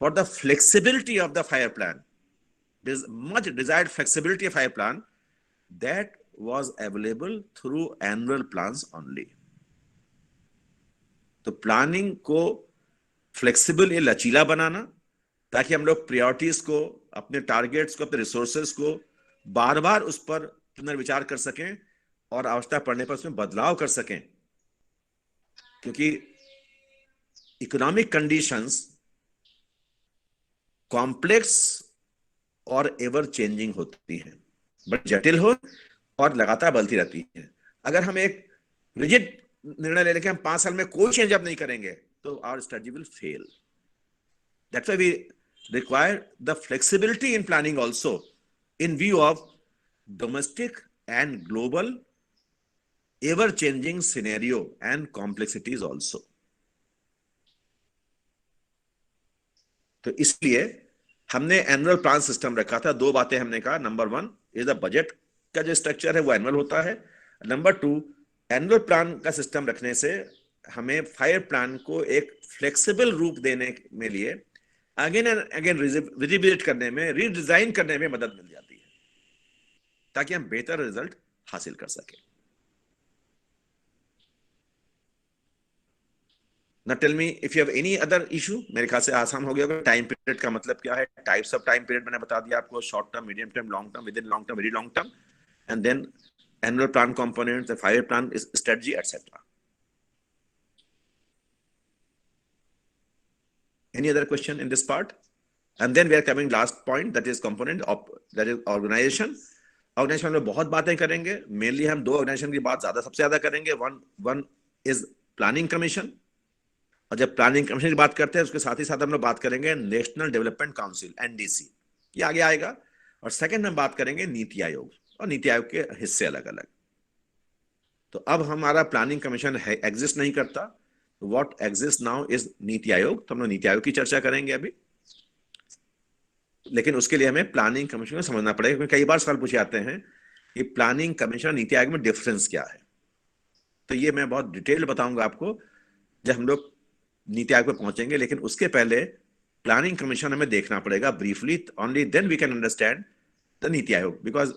for the flexibility of the fire plan. There's much desired flexibility of fire plan that was available through annual plans only. तो प्लानिंग को फ्लेक्सिबल, ये लचीला बनाना, ताकि हम लोग प्रायोरिटीज को, अपने टारगेट्स को, अपने रिसोर्सेज को बार बार उस पर पुनर्विचार कर सकें और आवश्यकता पड़ने पर उसमें बदलाव कर सकें। क्योंकि इकोनॉमिक कंडीशंस कॉम्प्लेक्स और एवर चेंजिंग होती हैं, बड़ी जटिल हो और लगातार बदलती रहती है। अगर हम एक रिजिड निर्णय ले लेके हम 5 साल में कोई चेंज अप नहीं करेंगे तो our strategy will fail. That's why we require the flexibility in planning also in view of domestic and global ever changing scenario and complexities also. तो इसलिए हमने एनुअल प्लान सिस्टम रखा था। 2 बातें हमने कहा, नंबर 1 इज द बजट का जो स्ट्रक्चर है वो एनुअल होता है, नंबर 2 एनुअल प्लान का सिस्टम रखने से हमें फायर प्लान को एक फ्लेक्सिबल रूप देने में लिए अगेन एंड अगेन रिविजिट करने में, रीडिजाइन करने में मदद मिल जाती है, ताकि हम बेहतर रिजल्ट हासिल कर सकें। Now tell me if you have any other issue. मेरे ख्याल से आसान हो गया होगा। टाइम पीरियड का मतलब क्या है, टाइप्स ऑफ टाइम पीरियड मैंने बता दिया आपको, short term, medium term, long term, within long term, very long term, and then annual plan components, the fire plan strategy etcetera. Any other question in this part? And then we are coming last point, that is component of, that is organization. Organization में बहुत बातें करेंगे, mainly हम 2 organisation की बात सबसे ज्यादा करेंगे। वन इज प्लानिंग कमीशन, और जब प्लानिंग कमीशन की बात करते हैं उसके साथ ही साथ हम लोग बात करेंगे नेशनल डेवलपमेंट काउंसिल, NDC, ये आगे आएगा। और सेकंड हम बात करेंगे नीति आयोग, और नीति आयोग के हिस्से अलग अलग। तो अब हमारा प्लानिंग कमीशन एग्जिस्ट नहीं करता, what exist now is NITI Aayog. तो हम लोग नीति आयोग की चर्चा करेंगे अभी, लेकिन उसके लिए हमें प्लानिंग कमीशन को समझना पड़ेगा, क्योंकि कई बार सवाल पूछे जाते हैं कि प्लानिंग कमीशन और नीति आयोग में डिफरेंस क्या है। तो ये मैं बहुत डिटेल बताऊंगा आपको जब हम लोग नीति आयोग पे पहुंचेंगे, लेकिन उसके पहले प्लानिंग कमीशन हमें देखना पड़ेगा briefly, only then we can understand the NITI Aayog. Because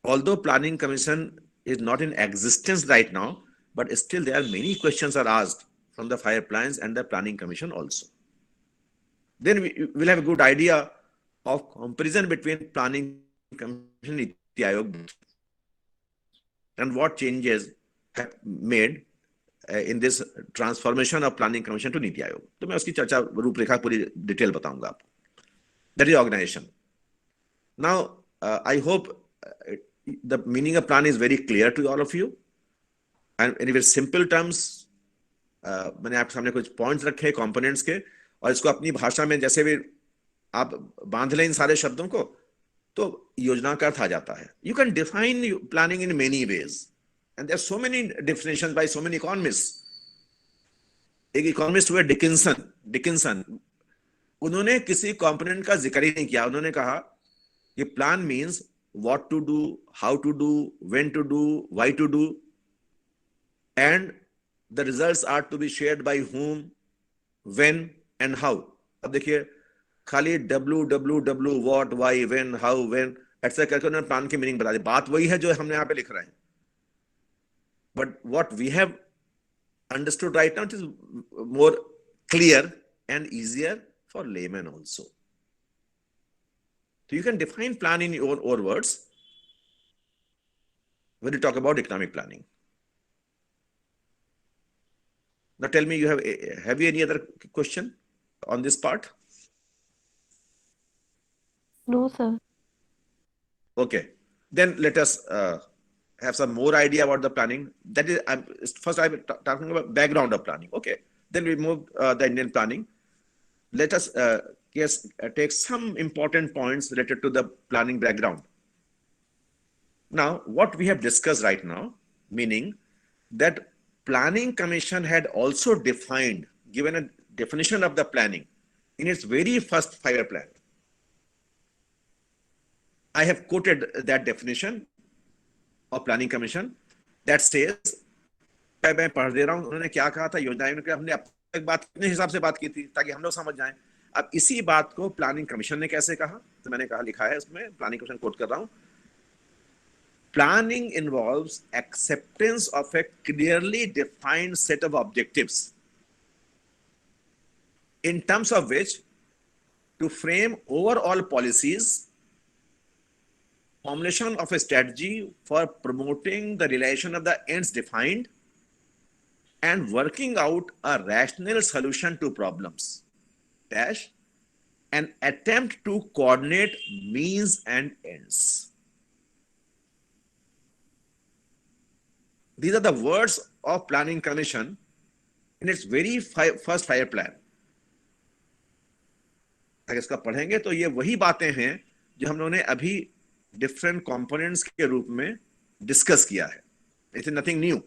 although planning commission is not in existence right now, but still there are many questions are asked from the fire plans and the planning commission also. Then we will have a good idea of comparison between planning commission and Niti Aayog and what changes have made in this transformation of planning commission to Niti Aayog. तो मैं उसकी चर्चा रूपरेखा पूरी detail बताऊंगा आपको। That is organization. Now I hope the meaning of plan is very clear to all of you, and in very simple terms मैंने आपके सामने कुछ पॉइंट्स रखे कंपोनेंट्स के, और इसको अपनी भाषा में जैसे भी आप बांध लें इन सारे शब्दों को, तो योजना का अर्थ आ जाता है। You can define planning in many ways and there are so many definitions by so many economists. एक इकोनॉमिस्ट हुए डिकिंसन, उन्होंने किसी कंपोनेंट का जिक्र ही नहीं किया। उन्होंने कहा कि plan means what to do, how to do, when to do, why to do, and the results are to be shared by whom, when and how. अब देखिए खाली www, what, why, when, how, when ऐसा करके उन्होंने plan की meaning बता दी। बात वही है जो हमने यहाँ पे लिख रहे हैं। but what we have understood right now, it is more clear and easier for layman also. So you can define plan in your own words when you talk about economic planning. Now tell me, have you any other question on this part? No, sir. Okay, then let us have some more idea about the planning. That is, first I'm talking about background of planning. Okay, then we move the Indian planning. Let us take some important points related to the planning background. Now, what we have discussed right now, meaning that Planning Commission had also given a definition of the planning in its very first 5-year plan. I have quoted that definition of Planning Commission that says, मैं पढ़ दे रहा हूं, उन्होंने क्या कहा था, योजनाएं हमने अब तक बात कितने हिसाब से बात की थी ताकि हम लोग समझ जाएं। अब इसी बात को प्लानिंग कमीशन ने कैसे कहा, तो मैंने कहा लिखा है इसमें, प्लानिंग कमीशन कोट कर रहा हूं, planning involves acceptance of a clearly defined set of objectives in terms of which to frame overall policies, formulation of a strategy for promoting the realization of the ends defined, and working out a rational solution to problems, dash, an attempt to coordinate means and ends. These are the words of Planning Commission in its very first 5-year plan. अगर इसका पढ़ेंगे तो ये वही बातें हैं जो हम लोगों ने अभी डिफरेंट कंपोनेंट्स के रूप में डिस्कस किया है. It is nothing new.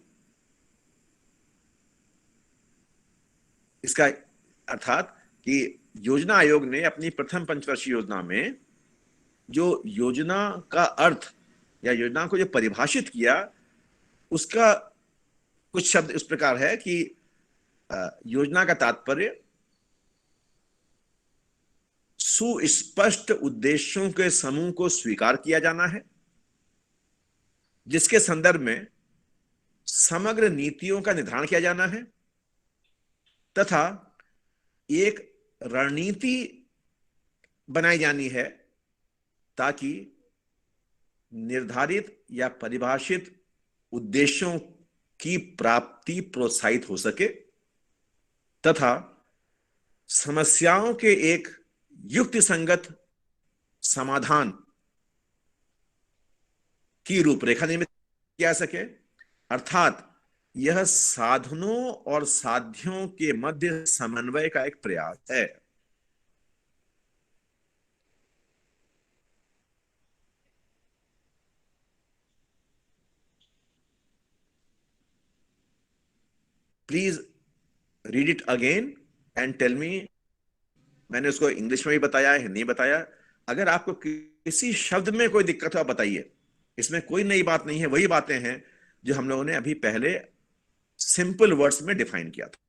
इसका अर्थात कि योजना आयोग ने अपनी प्रथम पंचवर्षीय योजना में जो योजना का अर्थ या योजना को जो परिभाषित किया, उसका कुछ शब्द इस प्रकार है कि योजना का तात्पर्य सुस्पष्ट उद्देश्यों के समूह को स्वीकार किया जाना है, जिसके संदर्भ में समग्र नीतियों का निर्धारण किया जाना है तथा एक रणनीति बनाई जानी है ताकि निर्धारित या परिभाषित उद्देश्यों की प्राप्ति प्रोत्साहित हो सके तथा समस्याओं के एक युक्तिसंगत समाधान की रूपरेखा निर्मित किया जा सके. अर्थात यह साधनों और साध्यों के मध्य समन्वय का एक प्रयास है. Please read it again and tell me. मैंने उसको इंग्लिश में भी बताया, हिंदी में बताया. अगर आपको किसी शब्द में कोई दिक्कत हो आप बताइए. इसमें कोई नई बात नहीं है, वही बातें हैं जो हम लोगों ने अभी पहले सिंपल वर्ड्स में डिफाइन किया था.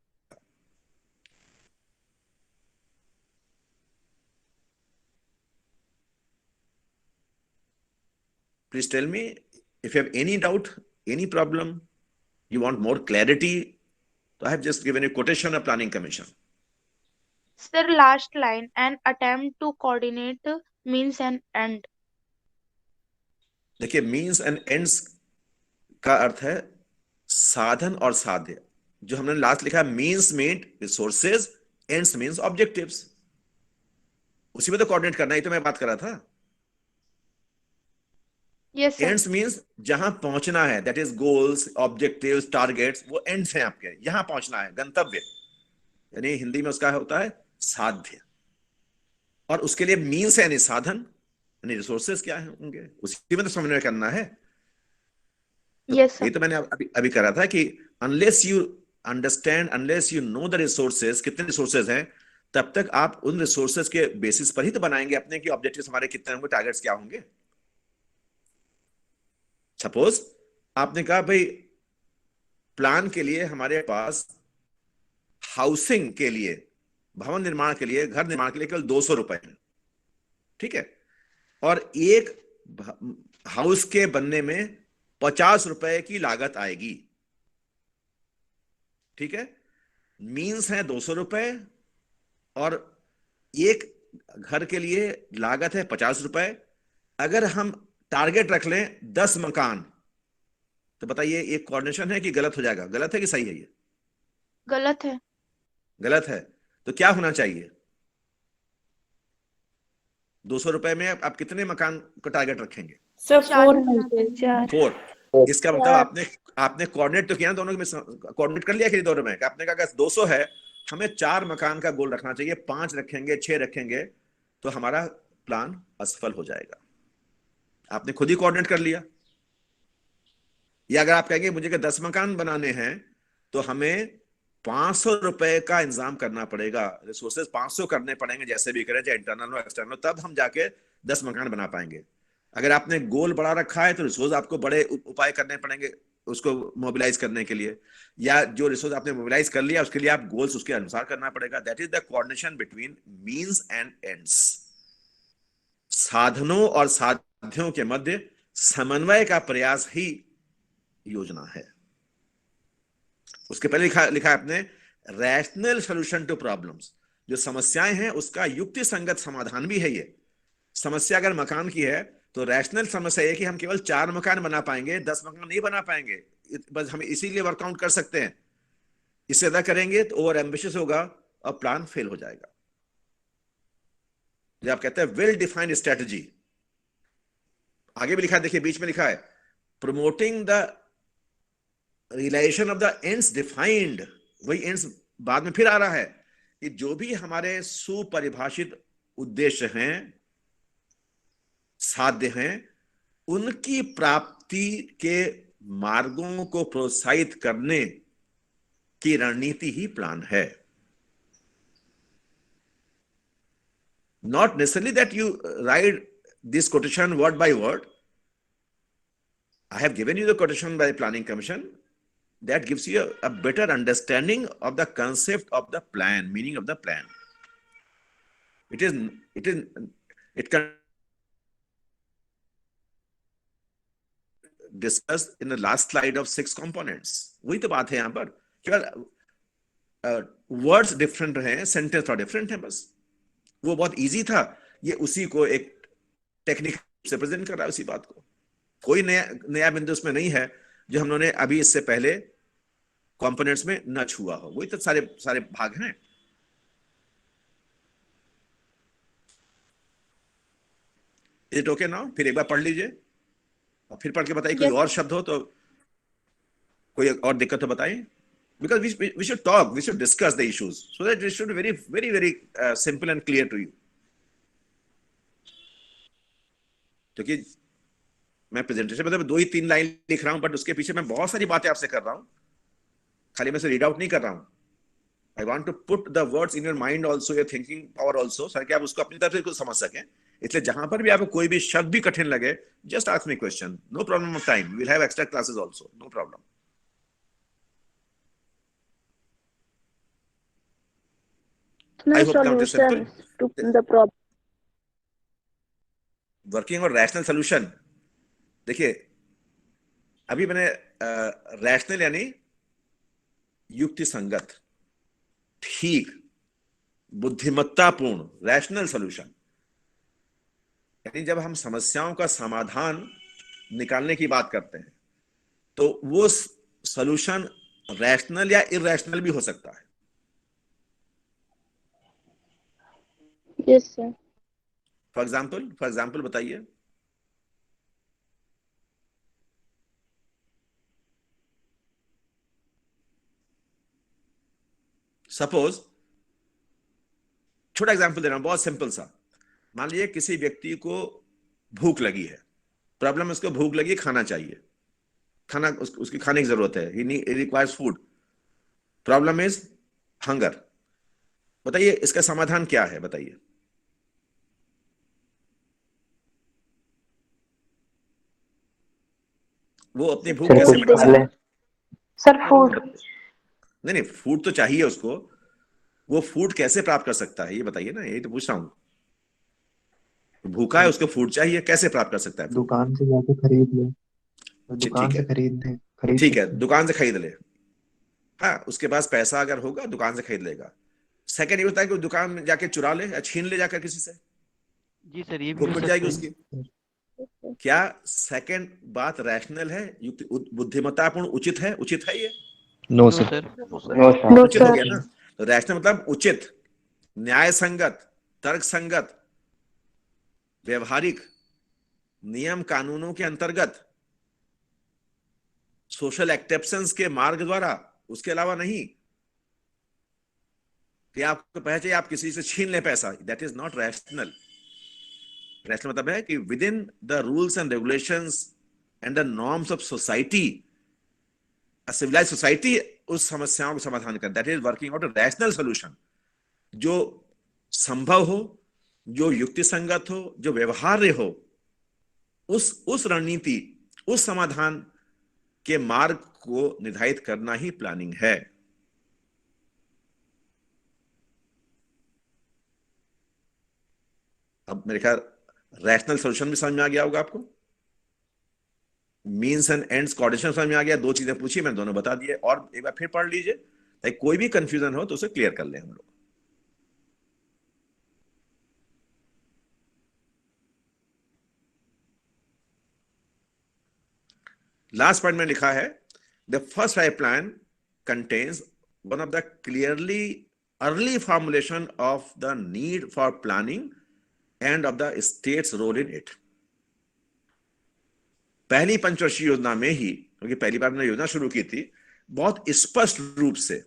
Please tell me if you have any doubt, any problem, you want more clarity. So I have just given a quotation of Planning Commission. Sir, last line, an attempt to coordinate means an end. देखिए, means and ends का अर्थ है साधन और साध्य. जो हमने last लिखा है, means mean resources, ends means objectives. उसी में तो कोऑर्डिनेट करना ही तो मैं बात कर रहा था. Yes, sir. Ends means जहां पहुंचना है, that is goals, objectives, targets, वो ends हैं आपके. यहां पहुंचना है, गंतव्य. यानी हिंदी में उसका होता है साध्य. और उसके लिए means है यानी साधन, यानी रिसोर्सेज क्या है होंगे, उसी में तो समन्वय करना है. Yes, sir. ये तो मैंने अभी करा था कि unless you understand, unless you know the resources, कितने रिसोर्सेज हैं, तब तक आप उन रिसोर्सेज के बेसिस पर ही तो बनाएंगे अपने कि ऑब्जेक्टिव्स हमारे कितने होंगे, टारगेट्स क्या होंगे. सपोज आपने कहा भाई प्लान के लिए हमारे पास हाउसिंग के लिए, भवन निर्माण के लिए, घर निर्माण के लिए केवल 200 रुपए हैं. ठीक है. और एक हाउस के बनने में 50 रुपए की लागत आएगी. ठीक है, मीन्स है 200 रुपए और एक घर के लिए लागत है 50 रुपए। अगर हम टारगेट रख लें 10 मकान, तो बताइए ये कोऑर्डिनेशन है कि गलत हो जाएगा? गलत है कि सही है? ये गलत है। गलत है। तो क्या होना चाहिए? 200 रुपए में आप कितने मकान को टारगेट रखेंगे? सर चार 400। 4। इसका मतलब आपने कोऑर्डिनेट तो किया ना, दोनों में कोऑर्डिनेट कर लिया कि दोनों में? आपने कहा अगर 200 है, हमें 4 मकान का गोल रखना चाहिए, 5 रखेंगे, 6 रखेंगे, तो हमारा प्लान असफल हो जाएगा। आपने खुद ही कोऑर्डिनेट कर लिया। या अगर आप कहेंगे मुझे 10 मकान बनाने हैं, तो हमें 500 रुपए का इंतजाम करना पड़ेगा, रिसोर्सेज 500 करने पड़ेंगे, जैसे भी करें, चाहे इंटरनल हो एक्सटर्नल, तब हम जाके 10 मकान बना पाएंगे। अगर आपने गोल बड़ा रखा है, तो रिसोर्स आपको बड़े उपाय करने पड़ेंगे उसको मोबिलाइज करने के लिए, या जो रिसोर्स आपने मोबिलाइज कर लिया उसके लिए आप गोल्स उसके अनुसार करना पड़ेगा। That is the coordination between means and ends. साधनों और साध्यों के मध्य समन्वय का प्रयास ही योजना है। उसके पहले लिखा है आपने रैशनल सॉल्यूशन टू प्रॉब्लम्स। जो समस्याएं हैं उसका युक्ति संगत समाधान भी है। ये समस्या अगर मकान की है, तो रैशनल समस्या है कि हम केवल 4 मकान बना पाएंगे, 10 मकान नहीं बना पाएंगे, बस हम इसीलिए वर्कआउट कर सकते हैं। इससे ज्यादा करेंगे तो ओवर एम्बिशियस होगा और प्लान फेल हो जाएगा। जब आप कहते हैं वेल डिफाइंड स्ट्रेटजी, आगे भी लिखा है, देखिए बीच में लिखा है promoting the realization of the ends defined. वही एंड्स बाद में फिर आ रहा है कि जो भी हमारे सुपरिभाषित उद्देश्य हैं, साध्य हैं, उनकी प्राप्ति के मार्गों को प्रोत्साहित करने की रणनीति ही प्लान है। Not necessarily that you write this quotation word by word. I have given you the quotation by the Planning Commission. That gives you a better understanding of the concept of the plan, meaning of the plan. It can discussed in the last slide of 6 components. वही तो बात है यहां पर, केवल words different हैं, sentence थोड़ा different है बस। वो बहुत इजी था, ये उसी को एक टेक्निक से प्रेजेंट कर रहा है, उसी बात को। कोई नया बिंदु उसमें नहीं है जो हम लोगों ने अभी इससे पहले कंपोनेंट्स में न छुआ हो। वही तो सारे भाग हैं। Is it okay now? फिर एक बार पढ़ लीजिए और फिर पढ़ के बताइए। कोई और शब्द हो तो, कोई और दिक्कत हो बताइए। Because we should talk, we should discuss the issues so that it should be very simple and clear to you. क्योंकि मैं प्रेजेंटेशन में 2 ही 3 लाइन लिख रहा हूं, बट उसके पीछे मैं बहुत सारी बातें आपसे कर रहा हूं, खाली मैं से रीड आउट नहीं कर रहा हूं। I want to put the words in your mind also, your thinking power also, ताकि आप उसको अपनी तरफ से कुछ समझ सकें। इसलिए जहां पर भी आपको कोई भी शब्द भी कठिन लगे, just ask me question, no problem of time, we will have extra classes also, no problem. I hope now it is simple. to the problem. Working और रैशनल सॉल्यूशन, देखिए अभी मैंने रैशनल यानी युक्ति संगत, ठीक, बुद्धिमत्तापूर्ण, रैशनल सॉल्यूशन यानी जब हम समस्याओं का समाधान निकालने की बात करते हैं, तो वो सॉल्यूशन रैशनल या इरैशनल भी हो सकता है। Yes, sir. फॉर एग्जाम्पल बताइए। सपोज, छोटा एग्जाम्पल दे रहा हूं, बहुत सिंपल सा। मान लीजिए किसी व्यक्ति को भूख लगी है, प्रॉब्लम उसको भूख लगी, खाना चाहिए, खाना उसकी खाने की जरूरत है, he requires food, problem is hunger. बताइए इसका समाधान क्या है? बताइए। वो अपनी भूख कैसे मिटा सकता है? Sir, food. नहीं, फूड तो चाहिए उसको, वो फूड कैसे प्राप्त कर सकता है ये बताइए ना, यही तो पूछ रहा हूं। भूखा है, उसको फूड चाहिए, कैसे प्राप्त कर सकता है? दुकान से जाके खरीद ले, दुकान से खरीद ले, ठीक है, दुकान से खरीद ले। हाँ, उसके पास पैसा अगर होगा दुकान से खरीद लेगा। सेकंड ये होता है कि वो दुकान में जाके चुरा ले या छीन ले जाकर किसी से, जी सर, ये भी भूख हो मिट सकता जाएगी है। उसकी। क्या सेकंड बात रैशनल है, बुद्धिमत्तापूर्ण, उचित है ये? No no sir. Sir. No No, sir उचित हो sir. गया ना? तो रैशनल मतलब उचित, न्याय संगत, तर्क संगत, व्यवहारिक, नियम कानूनों के अंतर्गत, सोशल एक्सेप्टेंस के मार्ग द्वारा, उसके अलावा नहीं कि आपको पहले आप किसी से छीन ले पैसा। That is not rational. Rational मतलब है कि within the rules and regulations and the norms of society, civilize society उस समस्याओं को समाधान कर, that is working out a rational solution, जो संभव हो, जो युक्ति संगत हो, जो व्यवहार्य हो, उस रणनीति, उस समाधान के मार्ग को निर्धारित करना ही प्लानिंग है। अब मेरे ख्याल रैशनल सोल्यूशन भी समझ में आ गया होगा आपको, मीन्स एंड एंड्स कोऑर्डिनेशन समझ में आ गया। दो चीजें पूछी, मैंने दोनों बता दिए, और एक बार फिर पढ़ लीजिए ताकि कोई भी कंफ्यूजन हो तो उसे क्लियर कर ले हम लोग। लास्ट पॉइंट में लिखा है, the first 5 plan contains one of the clearly early formulation of the need for planning and of the state's role in it. पहली पंचवर्षीय योजना में ही, क्योंकि पहली बार मैंने योजना शुरू की थी, बहुत स्पष्ट रूप से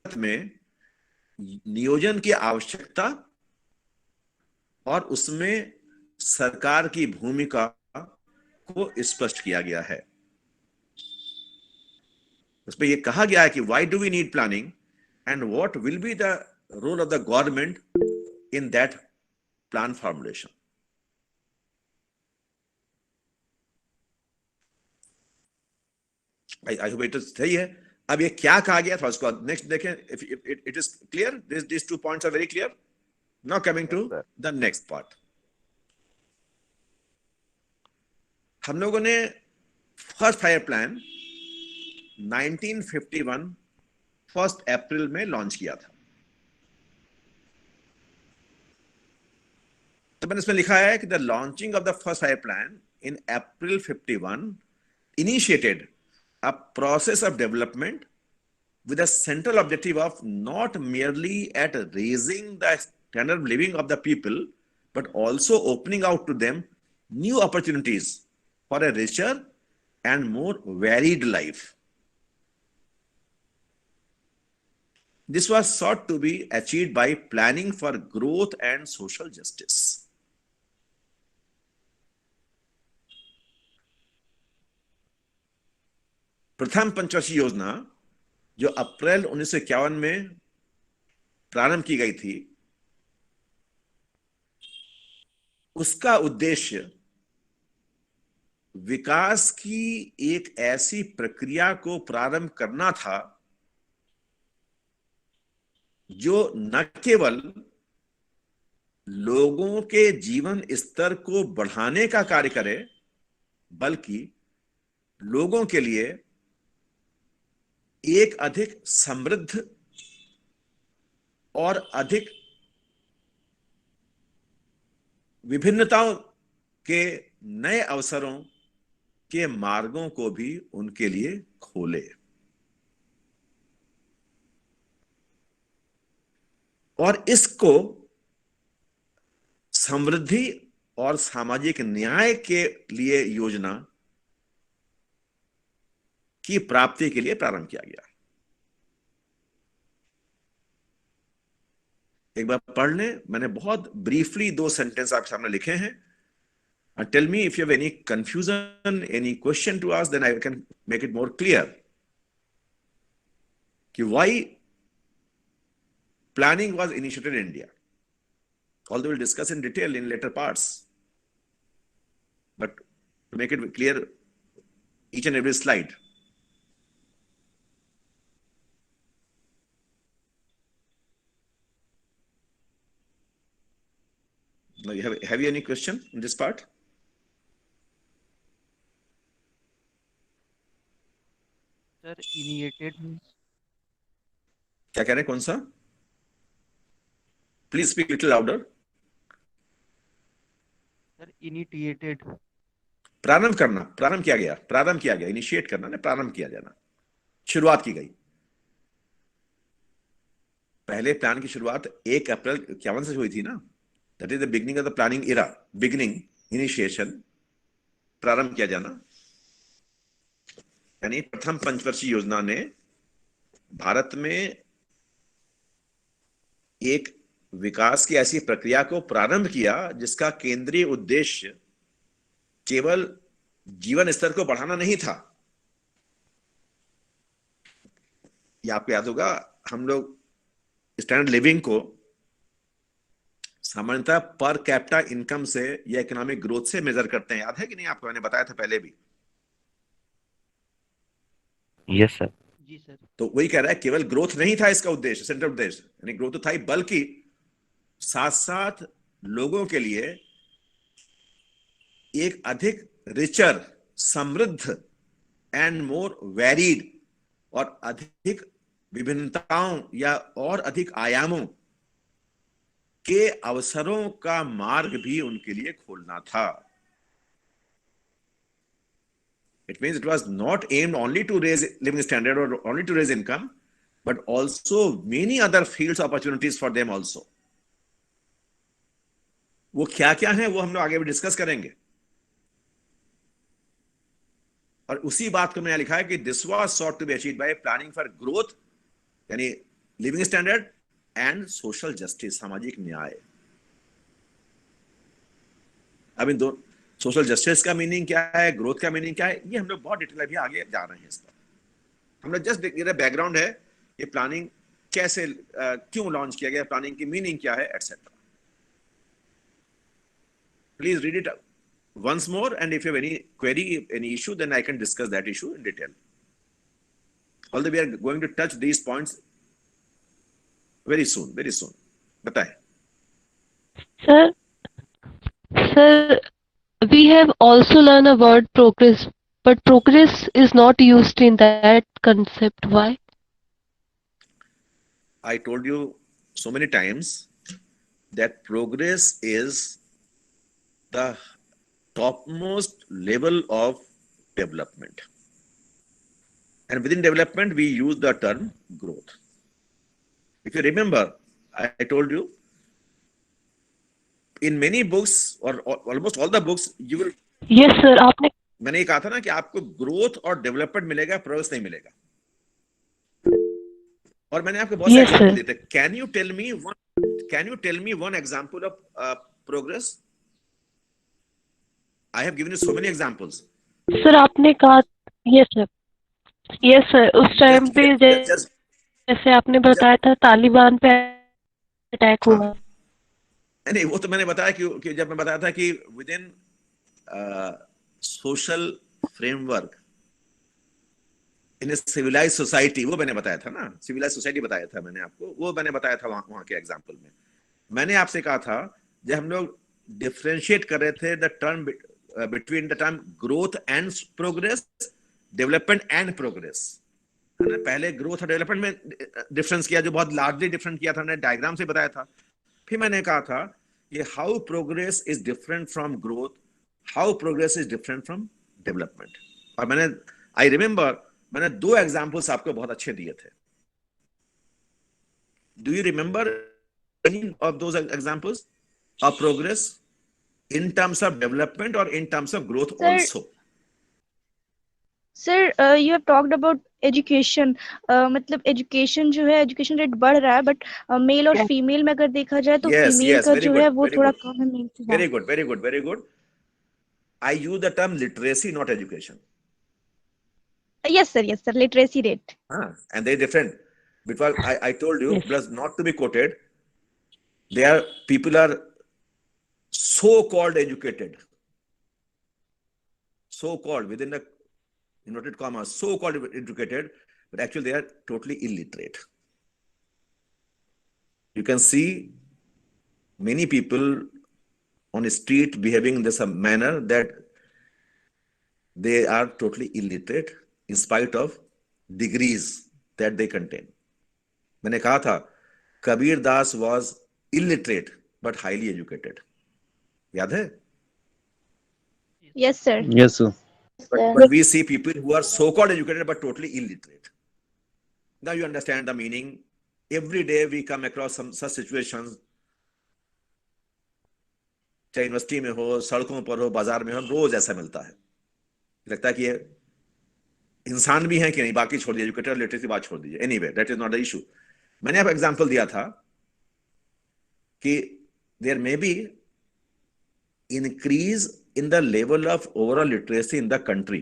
में नियोजन की आवश्यकता और उसमें सरकार की भूमिका को स्पष्ट किया गया है। उसमें यह कहा गया है कि why do we need planning and what will be the role of the government in that plan formulation. I hope it सही है। अब ये क्या कहा गया था उसको नेक्स्ट देखें, if it is clear, this 2 points are very clear. Now coming to the next part. हम लोगों ने फर्स्ट 5 प्लान 1951 1 अप्रैल में लॉन्च किया था। तो मैंने इसमें लिखा है कि the launching of the first 5 plan in April 51 initiated a process of development with a central objective of not merely at raising the standard of living of the people, but also opening out to them new opportunities for a richer and more varied life. This was sought to be achieved by planning for growth and social justice. प्रथम पंचवर्षीय योजना जो अप्रैल 1951 में प्रारंभ की गई थी, उसका उद्देश्य विकास की एक ऐसी प्रक्रिया को प्रारंभ करना था जो न केवल लोगों के जीवन स्तर को बढ़ाने का कार्य करे, बल्कि लोगों के लिए एक अधिक समृद्ध और अधिक विभिन्नताओं के नए अवसरों के मार्गों को भी उनके लिए खोले। और इसको समृद्धि और सामाजिक न्याय के लिए योजना की प्राप्ति के लिए प्रारंभ किया गया। एक बार पढ़ लें, मैंने बहुत ब्रीफली 2 सेंटेंस आपके सामने लिखे हैं। Tell me if you have any confusion, any question to ask, then I can make it more clear. कि why planning was initiated in India. Although we'll discuss in detail in later parts, but to make it clear, each and every slide. Have you any question in this part? Sir, initiated means क्या कह रहे हैं, कौन सा? Please speak little louder. sir initiated. प्रारंभ करना, प्रारंभ किया गया, इनिशिएट करना ना, प्रारंभ किया जाना, शुरुआत की गई. पहले प्लान की शुरुआत 1 अप्रैल 51 से हुई थी ना. That is the beginning of the planning era. Beginning, initiation, प्रारंभ किया जाना. यानी प्रथम पंचवर्षीय योजना ने भारत में एक विकास की ऐसी प्रक्रिया को प्रारंभ किया जिसका केंद्रीय उद्देश्य केवल जीवन स्तर को बढ़ाना नहीं था. ये आपको याद होगा, हम लोग स्टैंडर्ड लिविंग को सामान्यतः पर कैपिटा इनकम से या इकोनॉमिक ग्रोथ से मेजर करते हैं. याद है कि नहीं आपको? मैंने बताया था पहले भी. Yes sir. जी सर. तो वही कह रहा है, केवल ग्रोथ नहीं था इसका उद्देश्य, सेंट्रल उद्देश्य, यानी ग्रोथ तो था ही, बल्कि साथ साथ लोगों के लिए एक अधिक रिचर, समृद्ध एंड मोर वेरिड और अधिक विभिन्नताओं या और अधिक आयामों के अवसरों का मार्ग भी उनके लिए खोलना था. It means it was not aimed only to raise living standard or only to raise income, but also many other fields opportunities for them also. वो क्या क्या है वो हम लोग आगे भी डिस्कस करेंगे. और उसी बात को मैंने लिखा है कि this was sought to be achieved by planning for growth, यानी living standard and social justice, सामाजिक न्याय. अब इन दो सोशल जस्टिस का मीनिंग क्या है, ग्रोथ का मीनिंग क्या है, ये हम लोग बहुत डिटेल अभी आगे जा रहे हैं. इस पर हम लोग जस्ट ये बैकग्राउंड है, ये प्लानिंग कैसे क्यों लॉन्च किया गया, प्लानिंग की मीनिंग क्या है, etcetera. Please read it once more, and if you have any query, any issue, then I can discuss that issue in detail. Although we are going to touch these points very soon. बताएं. Sir, we have also learned a word progress, but progress is not used in that concept. Why? I told you so many times that progress is the topmost level of development, and within development we use the term growth. If you remember, I told you in many books or almost all the books you will. Yes sir, आपने मैंने ये कहा था ना कि आपको growth और development मिलेगा, प्रोग्रेस नहीं मिलेगा. और मैंने आपको बहुत सारे एग्जांपल दिए थे. Can you tell me one example of progress? I have given you so many examples. Sir आपने कहा यस सर उस टाइम पे जैसे आपने बताया था तालिबान पे अटैक हुआ. नहीं, वो तो मैंने बताया कि जब मैं बताया था कि within social framework in a civilize society, वो मैंने बताया था ना, सिविलाइज सोसाइटी बताया था मैंने आपको, वो मैंने बताया था वहां के एग्जांपल में. मैंने आपसे कहा था जब हम लोग डिफरेंशिएट कर रहे थे the term between the term growth and progress, development and progress, पहले ग्रोथ और डेवलपमेंट में डिफरेंस किया, जो बहुत लार्जली डिफरेंट किया था, मैंने डायग्राम से बताया था. फिर मैंने कहा था कि how progress is different from growth, how progress is different from development. और आई रिमेंबर मैंने 2 एग्जांपल्स आपको बहुत अच्छे दिए थे. Do you remember any of those examples of progress in terms of development or in terms of growth? Sir, also? Sir, you have talked about education. मतलब education जो है, education rate बढ़ रहा है, but male और female में अगर देखा जाए तो female का जो है वो थोड़ा कम है male से. Very good. I use the term literacy, not education. Yes sir, literacy rate. And they're different. Because I told you, plus not to be quoted, people are so-called educated, so-called within the inverted commas, so-called educated, but actually they are totally illiterate. You can see many people on the street behaving in this manner that they are totally illiterate in spite of degrees that they contain. मैंने कहा था Kabir Das was illiterate but highly educated. याद है? Yes, sir. Yes, sir. But we see people who are so-called educated but totally illiterate. Now you understand the meaning. Every day we come across some such situations. चाहे university में हो, सड़कों पर हो, बाजार में हो, रोज ऐसा मिलता है. लगता है कि ये इंसान भी हैं कि नहीं, बाकी छोड़ दीजिए, एजुकेटेड लिटरेसी बात छोड़ दीजिए. Anyway, that is not the issue. मैंने आपको एग्जांपल दिया था कि there may be increase in the level of overall literacy in the country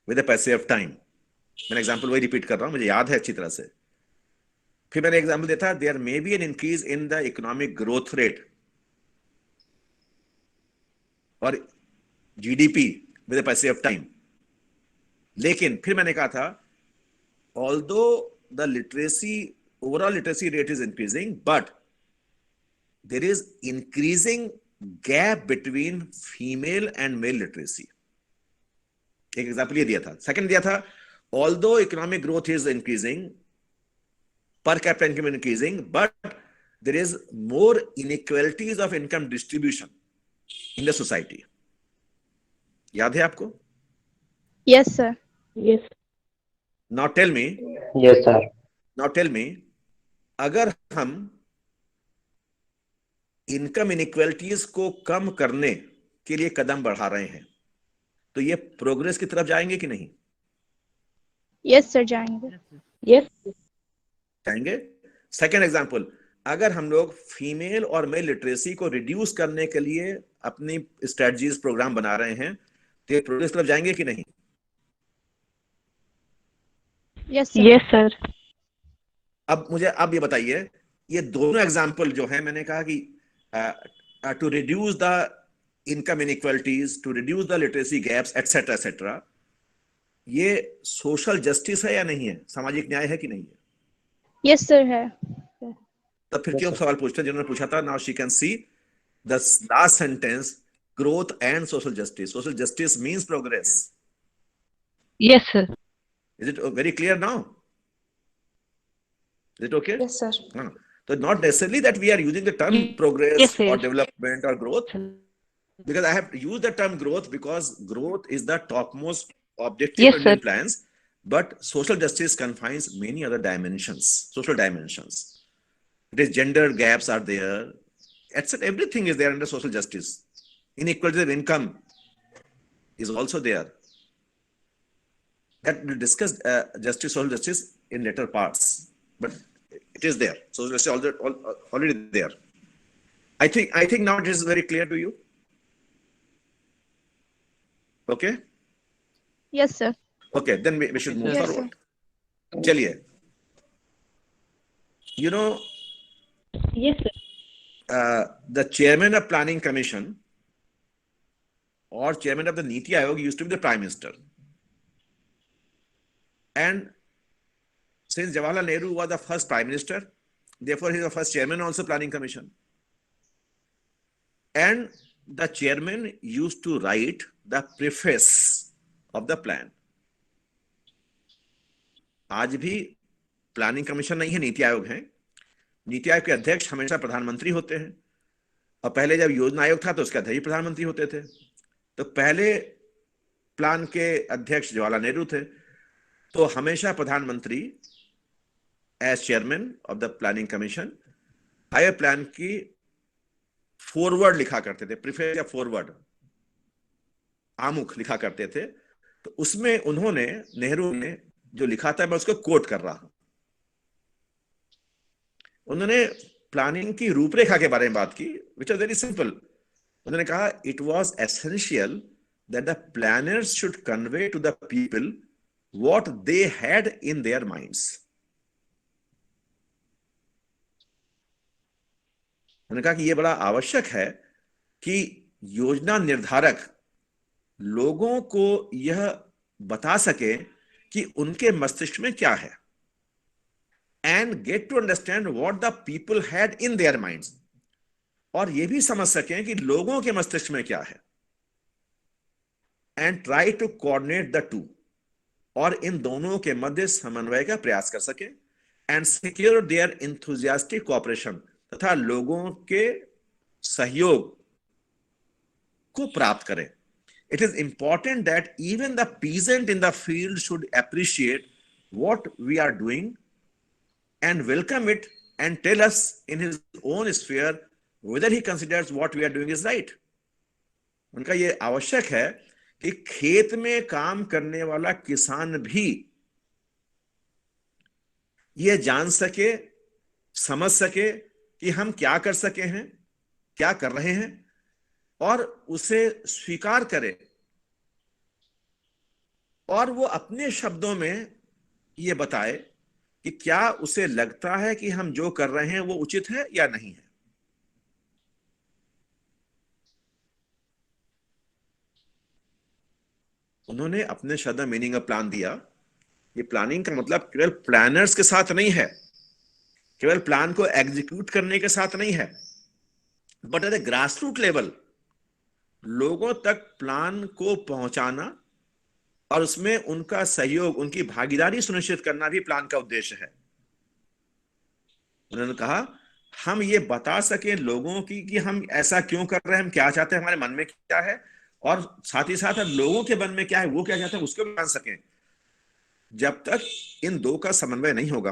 with the passage of time. मैंने एग्जांपल वही रिपीट कर रहा हूं, मुझे याद है अच्छी तरह से. फिर मैंने एग्जांपल दिया था there may be an increase in the economic growth rate और GDP with the passage of time. लेकिन फिर मैंने कहा था although the literacy overall literacy rate is increasing but there is increasing gap between female and male literacy. एक example ये दिया था. सेकंड दिया था although economic growth is increasing, per capita income is increasing, but there is more inequalities of income distribution in the society. याद है आपको? Yes, sir. Yes. Now tell me. Yes, sir. Now tell me, अगर हम income inequalities को कम करने के लिए कदम बढ़ा रहे हैं तो ये प्रोग्रेस की तरफ जाएंगे कि नहीं? Yes, sir. जाएंगे. Yes. जाएंगे. सेकेंड एग्जांपल, अगर हम लोग फीमेल और मेल लिटरेसी को रिड्यूस करने के लिए अपनी स्ट्रेटजीज प्रोग्राम बना रहे हैं तो ये प्रोग्रेस की तरफ जाएंगे कि नहीं? Yes, sir. Yes, sir. अब मुझे अब ये बताइए, ये दोनों एग्जांपल जो है, मैंने कहा कि to reduce the income inequalities, to reduce the literacy gaps, etc., etc., ये सोशल जस्टिस है या नहीं है? सामाजिक न्याय है कि नहीं है? Yes, sir. है. तो फिर क्यों सवाल पूछते हैं? जिन्होंने पूछा था, now she can see the last sentence, growth and social justice. Social justice means progress. Yes, sir. Is it very clear now? Is it okay? Yes, sir. So not necessarily that we are using the term progress Yes, sir. or development or growth, because I have used the term growth because growth is the topmost objective Yes, in sir. the plans, but social justice confines many other dimensions, social dimensions. It is gender gaps are there, etc. Everything is there under social justice. Inequality of income is also there. That we discuss justice, social justice in later parts, but it is there. Social justice already there. I think now it is very clear to you. Okay. Yes, sir. Okay, then we should move Yes, forward. चलिए. You know, Yes, sir. the chairman of Planning Commission or chairman of the Niti Aayog used to be the Prime Minister. And since Jawaharlal Nehru was the first Prime Minister, therefore he is the first chairman also Planning Commission. And the chairman used to write the preface of the plan. आज भी planning commission नहीं है, नीति आयोग है. नीति आयोग के अध्यक्ष हमेशा प्रधानमंत्री होते हैं, और पहले जब योजना आयोग था तो उसके अध्यक्ष प्रधानमंत्री होते थे. तो पहले प्लान के अध्यक्ष जवाहरलाल नेहरू थे, तो हमेशा प्रधानमंत्री as chairman of the planning commission आयोग प्लान की फॉरवर्ड लिखा करते थे, प्रीफेस या फॉरवर्ड आमुख लिखा करते थे. तो उसमें उन्होंने, नेहरू ने जो लिखा था, मैं उसको कोट कर रहा हूं. उन्होंने प्लानिंग की रूपरेखा के बारे में बात की, विच वाज वेरी सिंपल. उन्होंने कहा it was essential that the planners should convey to the people what they had in their minds. उन्होंने कहा कि यह बड़ा आवश्यक है कि योजना निर्धारक लोगों को यह बता सके कि उनके मस्तिष्क में क्या है, and get to understand what the people had in their minds, और यह भी समझ सकें कि लोगों के मस्तिष्क में क्या है, and try to coordinate the two. और इन दोनों के मध्य समन्वय का प्रयास कर सके and secure their enthusiastic cooperation, तथा लोगों के सहयोग को प्राप्त करें. It is important that even the peasant in the field should appreciate what we are doing and welcome it and tell us in his own sphere whether he considers what we are doing is right. उनका ये आवश्यक है कि खेत में काम करने वाला किसान भी ये जान सके, समझ सके कि हम क्या कर सके हैं, क्या कर रहे हैं, और उसे स्वीकार करे और वो अपने शब्दों में ये बताए कि क्या उसे लगता है कि हम जो कर रहे हैं वो उचित है या नहीं है. उन्होंने अपने शब्द में मीनिंग ऑफ प्लान दिया. ये प्लानिंग का मतलब केवल प्लानर्स के साथ नहीं है, केवल प्लान को एग्जीक्यूट करने के साथ नहीं है, but at the grassroot level लोगों तक प्लान को पहुंचाना और उसमें उनका सहयोग, उनकी भागीदारी सुनिश्चित करना भी प्लान का उद्देश्य है. उन्होंने कहा हम ये बता सकें लोगों की कि हम ऐसा क्यों कर रहे हैं, हम क्या चाहते हैं, हमारे मन में क्या है, और साथ ही साथ लोगों के मन में क्या है, वो क्या चाहते हैं, उसको भी जान सकें. जब तक इन दो का समन्वय नहीं होगा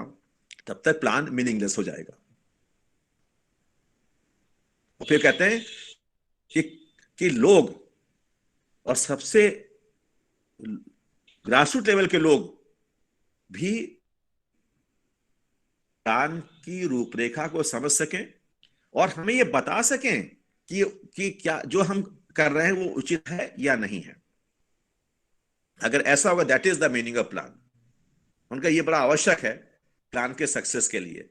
तब तक प्लान मीनिंगलेस हो जाएगा. और फिर कहते हैं कि लोग, और सबसे ग्रासरूट लेवल के लोग भी प्लान की रूपरेखा को समझ सकें और हमें ये बता सकें कि क्या जो हम कर रहे हैं वो उचित है या नहीं है. अगर ऐसा होगा, that is the meaning of plan. उनका ये बड़ा आवश्यक है प्लान के सक्सेस के लिए.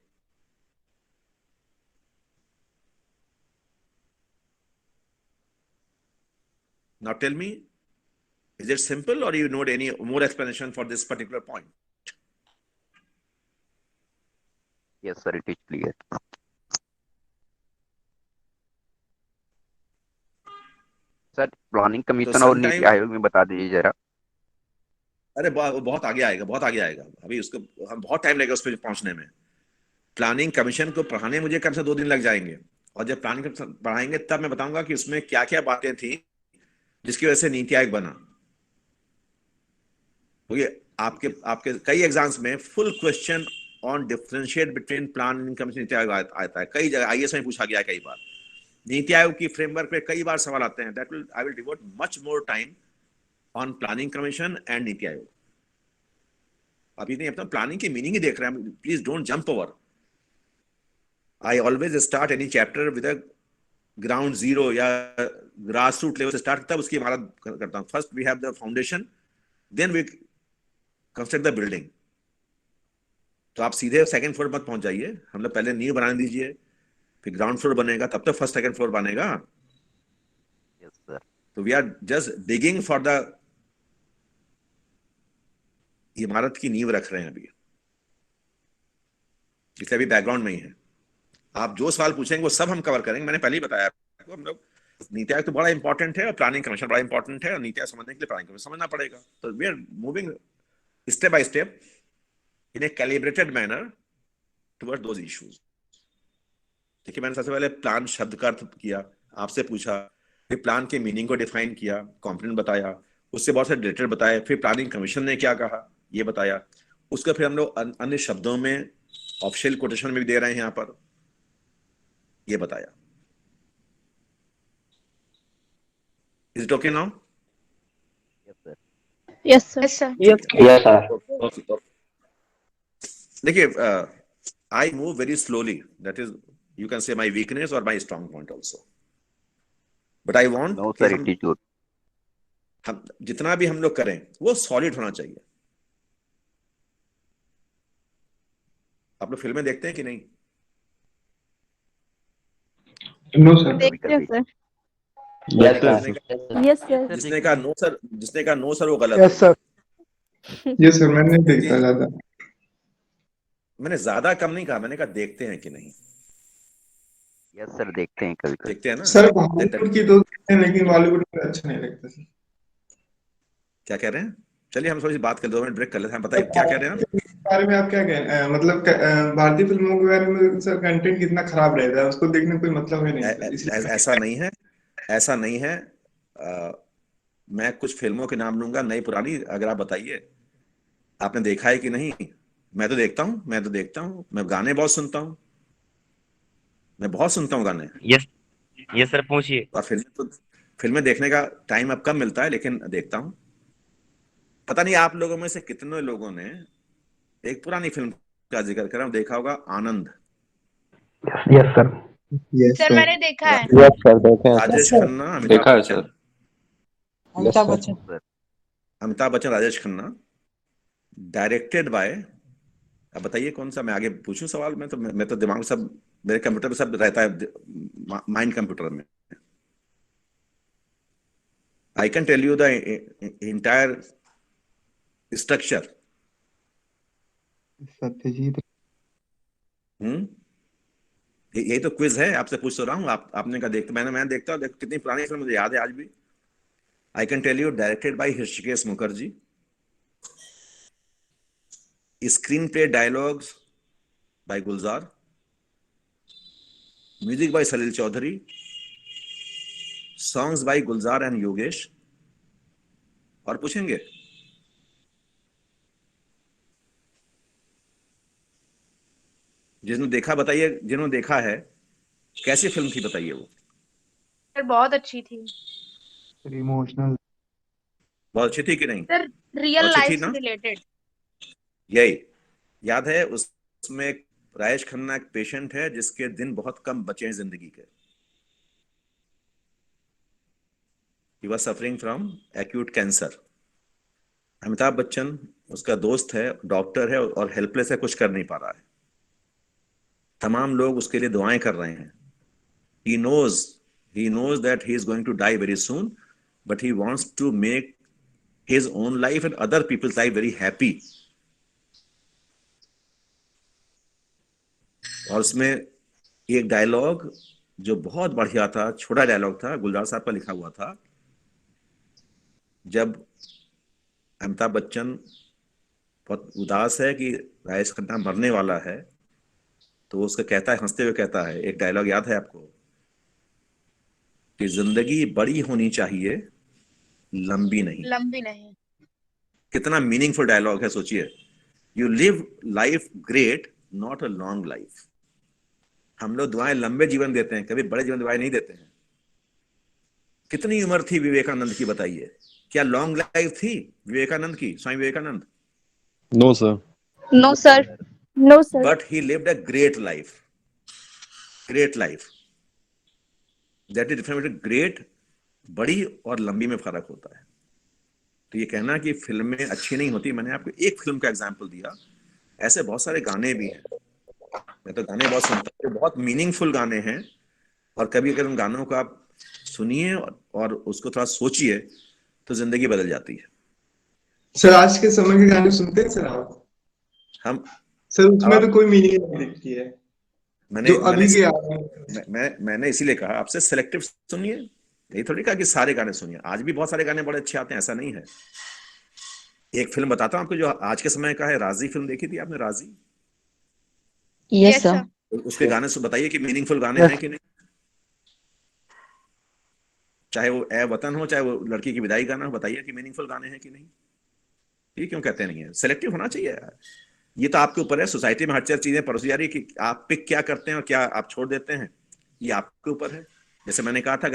Now tell me, is it simple or you need any more explanation for this particular point? Yes, sir, it is clear. Sir planning commission और नीति आयोग में बता दीजिए जरा. अरे बहुत आगे आएगा, बहुत आगे आएगा. अभी उसको हम बहुत टाइम लगेगा उस पर पहुंचने में. प्लानिंग कमीशन को पढ़ाने मुझे कम से 2 दिन लग जाएंगे, और जब प्लानिंग पढ़ाएंगे तब मैं बताऊंगा कि उसमें क्या क्या बातें थी जिसकी वजह से नीति आयोग बना. क्योंकि आपके कई एग्जाम्स में full question on differentiate between planning commission NITI Aayog आता है. कई जगह आईएएस में पूछा गया कई बार. नीति आयोग की फ्रेमवर्क पे कई बार सवाल आते हैं. I will devote much more time on planning commission and NITI Aayog. अभी नहीं, अपना प्लानिंग की मीनिंग ही देख रहे हैं. Please don't jump over. I always start any chapter with a ground zero या ग्रास रूट लेवल से स्टार्ट, तब उसकी इमारत करता हूं. First we have the foundation, then we construct the building. तो आप सीधे सेकंड फ्लोर पर पहुंच जाइए. हम लोग पहले नींव बनाने दीजिए, फिर ग्राउंड फ्लोर बनेगा, तब तक फर्स्ट सेकंड फ्लोर बनेगा. Yes, sir. तो we are just digging for the इमारत की नींव रख रहे हैं अभी, इसलिए अभी बैकग्राउंड में ही है. आप जो सवाल पूछेंगे वो सब हम कवर करेंगे. मैंने पहले ही बताया आपको, हम लोग नीति आयोग तो बड़ा इंपॉर्टेंट है और प्लानिंग कमीशन बड़ा इंपॉर्टेंट है, और नीति आयोग समझने के लिए प्लानिंग कमीशन समझना पड़ेगा. तो we are moving step by step in a calibrated manner toward those issues. देखिए, मैंने सबसे पहले प्लान शब्द का अर्थ किया, आपसे पूछा, फिर प्लान के मीनिंग को डिफाइन किया, कॉम्पोनेंट बताया, उससे बहुत सारे डेटा बताए, फिर प्लानिंग कमीशन ने क्या कहा ये बताया. उसका फिर हम लोग अन्य शब्दों में ऑफिशियल कोटेशन में भी दे रहे हैं यहाँ पर, ये बताया. Is it okay now? Yes, sir. Yes, sir. Yes, sir. देखिए, I move very slowly. That is, you can say my weakness और my strong point also. But I want, No, sir, it is good. हम जितना भी हम लोग करें वो solid होना चाहिए. आप लोग फिल्में देखते हैं कि नहीं? No sir. देखते हैं sir. Yes, sir. Yes, sir. जिसने कहा नो सर वो गलत यस सर. यस सर, मैंने देखा ज्यादा. मैंने ज्यादा कम नहीं कहा, मैंने कहा देखते हैं कि नहीं. Yes, sir, देखते हैं कभी कभी. देखते हैं ना सर हॉलीवुड की तो देखते हैं, लेकिन बॉलीवुड में अच्छा नहीं लगता सर. क्या कह रहे हैं? चलिए हम थोड़ी सी बात कर 2 मिनट ब्रेक कर लेते हैं। बताइए क्या कह रहे हैं आप? इस बारे में आप क्या कहें, मतलब भारतीय फिल्मों के बारे में सर कंटेंट कितना खराब रहता है, उसको देखने कोई मतलब है नहीं सर, इसलिए ऐसा नहीं है, ऐसा नहीं है। मैं कुछ फिल्मों के नाम लूंगा, नई पुरानी, अगर आप बताइए आपने देखा है कि नहीं। मैं तो देखता हूँ, मैं गाने बहुत सुनता हूँ, मैं बहुत सुनता हूँ गाने। यस यस सर, पूछिए। और फिल्में देखने का टाइम अब कम मिलता है, लेकिन देखता हूँ। पता नहीं आप लोगों में से कितने लोगों ने एक पुरानी फिल्म का जिक्र कर रहा हूँ, देखा होगा, Anand. Yes sir. Yes sir sir. मैंने देखा है। यस सर, देखे हैं राजेश सर। खन्ना, अमिताभ देखा है Bachchan. Sir. Yes sir. Amitabh Bachchan, Rajesh Khanna, directed by, अब बताइए कौन सा। मैं आगे पूछूं सवाल? मैं तो दिमाग में सब, मेरे कंप्यूटर में सब रहता है, माइंड कंप्यूटर में। I can tell you the entire structure. Satyajit. यही तो क्विज है, आपसे पूछ तो रहा हूँ। आपने कहा देखते, मैं देखता हूँ, कितनी पुरानी फिल्म मुझे याद है आज भी। I can tell you, directed by Hrishikesh Mukherjee, screenplay dialogues by Gulzar, music by Salil Chowdhury, songs by Gulzar and Yogesh. और पूछेंगे? जिसने देखा बताइए, जिन्होंने देखा है, कैसी फिल्म थी बताइए वो? सर बहुत अच्छी थी। इमोशनल। बहुत अच्छी थी कि नहीं? सर रियल बहुत अच्छी लाइफ थी से ना? रिलेटेड। यही याद है। उसमें राजेश खन्ना एक पेशेंट है जिसके दिन बहुत कम बचे हैं जिंदगी के। He was suffering from acute cancer. Amitabh Bachchan उसका दोस्त है, डॉक्टर है, और हेल्पलेस है, कुछ कर नहीं पा रहा है। तमाम लोग उसके लिए दुआएं कर रहे हैं। he knows that he is going to die very soon, but he wants to make his own life and other people's life very happy. और उसमें एक डायलॉग जो बहुत बढ़िया था, छोटा डायलॉग था, गुलजार साहब का लिखा हुआ था। जब अमिताभ बच्चन बहुत उदास है कि राजेश खन्ना मरने वाला है, तो उसका कहता है, हंसते हुए कहता है, एक डायलॉग याद है आपको, कि जिंदगी बड़ी होनी चाहिए, लंबी नहीं। लंबी नहीं। कितना मीनिंगफुल डायलॉग है, सोचिए। You live life great, not a long life. हम लोग दुआएं लंबे जीवन देते हैं, कभी बड़े जीवन दुआएं नहीं देते हैं। कितनी उम्र थी विवेकानंद की बताइए? क्या लॉन्ग लाइफ थी विवेकानंद की, Swami Vivekananda? No sir. No sir. No sir. But he lived a great life. Great life, that is different. Great, बड़ी और लंबी में फर्क होता है। तो ये कहना कि फिल्में अच्छी नहीं होती, मैंने आपको एक फिल्म का एग्जाम्पल दिया, ऐसे बहुत सारे गाने भी हैं। मैं तो गाने बहुत सुनता हूँ, बहुत मीनिंगफुल गाने हैं। और कभी अगर उन गानों को आप सुनिए और उसको थोड़ा सोचिए, तो जिंदगी बदल जाती है। सर आज के समय के गाने सुनते हैं सर आप? हम सर उसमें तो कोई मीनिंग नहीं दिखती है। मैंने इसीलिए कहा आपसे, सेलेक्टिव सुनिए। यही थोड़ी कहा कि सारे गाने सुनिए। आज भी बहुत सारे गाने बड़े अच्छे आते हैं, ऐसा नहीं है। एक फिल्म बताता हूँ आपको जो आज के समय का है, राजी फिल्म देखी थी आपने? राजी। Yes sir. उसके गाने से बताइए कि मीनिंगफुल गाने हैं कि नहीं। चाहे वो ए वतन हो, चाहे वो लड़की की विदाई गाना हो, बताइए कि मीनिंगफुल गाने हैं कि नहीं। ये क्यों कहते नहीं है? सेलेक्टिव होना चाहिए यार। ये तो आपके ऊपर है। सोसाइटी में हर चीजें परोसी जा रही है कि आप पिक क्या करते हैं और क्या आप छोड़ देते हैं, ये आपके ऊपर है। जैसे मैंने कहा था,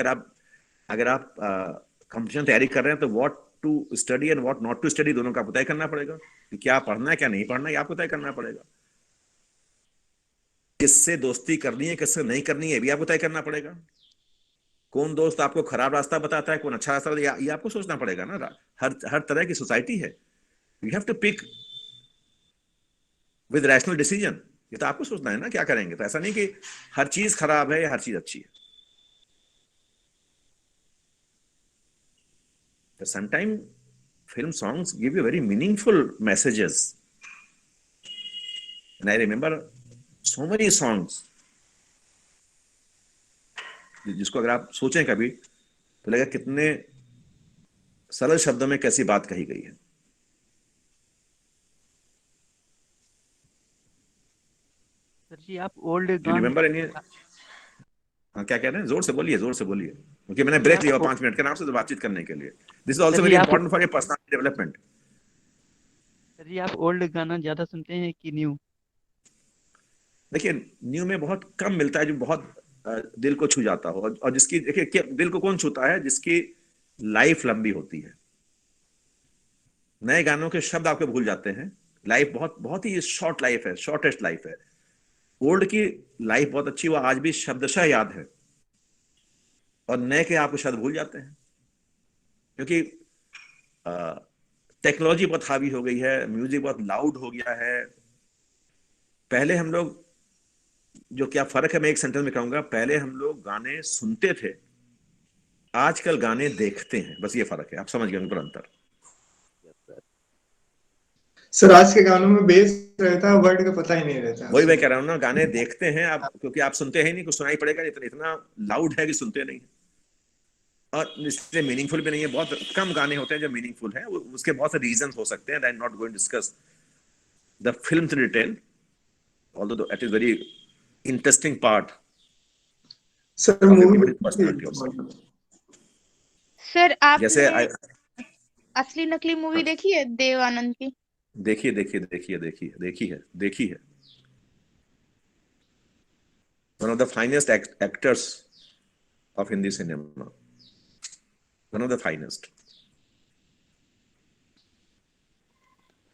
अगर आप कंपटीशन तैयारी कर रहे हैं, तो what to study and what not to study, दोनों का आपको तय करना पड़ेगा कि क्या पढ़ना है, क्या नहीं पढ़ना है, आपको तय करना पड़ेगा। किससे दोस्ती करनी है, किससे नहीं करनी है, भी आपको तय करना पड़ेगा। कौन दोस्त आपको खराब रास्ता बताता है, कौन अच्छा रास्ता बताता है, ये आपको सोचना पड़ेगा ना। हर तरह की सोसाइटी है। You have to pick with rational decision. ये तो आपको सोचना है ना क्या करेंगे। तो ऐसा नहीं कि हर चीज खराब है या हर चीज अच्छी है। तो sometime film songs give you very meaningful messages, and I remember so many songs जिसको अगर आप सोचें कभी, तो लगेगा कितने सरल शब्दों में कैसी बात कही गई है। जी आप ओल्ड यू गान रिमेम्बर एनी? हाँ, क्या कह रहे हैं? जोर से बोलिए, जोर से बोलिए, क्योंकि मैंने ब्रेक लिया 5 मिनट का आपसे तो बातचीत करने के लिए. This is also sir very जी आप important for your personality development. Sir जी आप ओल्ड गाना ज्यादा सुनते हैं कि न्यू? देखिए, न्यू में बहुत कम मिलता है जो बहुत दिल को छू जाता हो, और जिसकी, देखिए दिल को कौन छूता है? जिसकी लाइफ लंबी होती है. नए गानों के शब्द आपके भूल जाते हैं. लाइफ बहुत बहुत ही शॉर्ट लाइफ है, शॉर्टेस्ट लाइफ है. ओल्ड की लाइफ बहुत अच्छी, वो आज भी शब्दशः याद है, और नए के आपको शब्द भूल जाते हैं, क्योंकि टेक्नोलॉजी बहुत हावी हो गई है, म्यूजिक बहुत लाउड हो गया है. पहले हम लोग, जो क्या फर्क है मैं एक सेंटेंस में कहूंगा, पहले हम लोग गाने सुनते थे, आजकल गाने देखते हैं, बस ये फर्क है. आप समझ गए उन पर अंतर? सर आज के गानों में बेस रहता है, वर्ड का पता ही नहीं रहता. वही मैं कह रहा हूँ ना, गाने देखते हैं आप, क्योंकि आप सुनते हैं नहीं, कुछ सुनाई पड़ेगा, इतना लाउड है कि सुनते नहीं, और इससे मीनिंगफुल भी नहीं है. बहुत कम गाने होते हैं जो मीनिंगफुल हैं. उसके बहुत से रीजन हो सकते हैं. I am not going to discuss the film in detail, although it is very interesting part sir of movie everybody's personality also. Sir जैसे आपने असली नकली मूवी देखी है देव आनंद की? देखिए देखिए देखिए देखिए देखी है. One of the finest actors of Hindi cinema, one of the finest.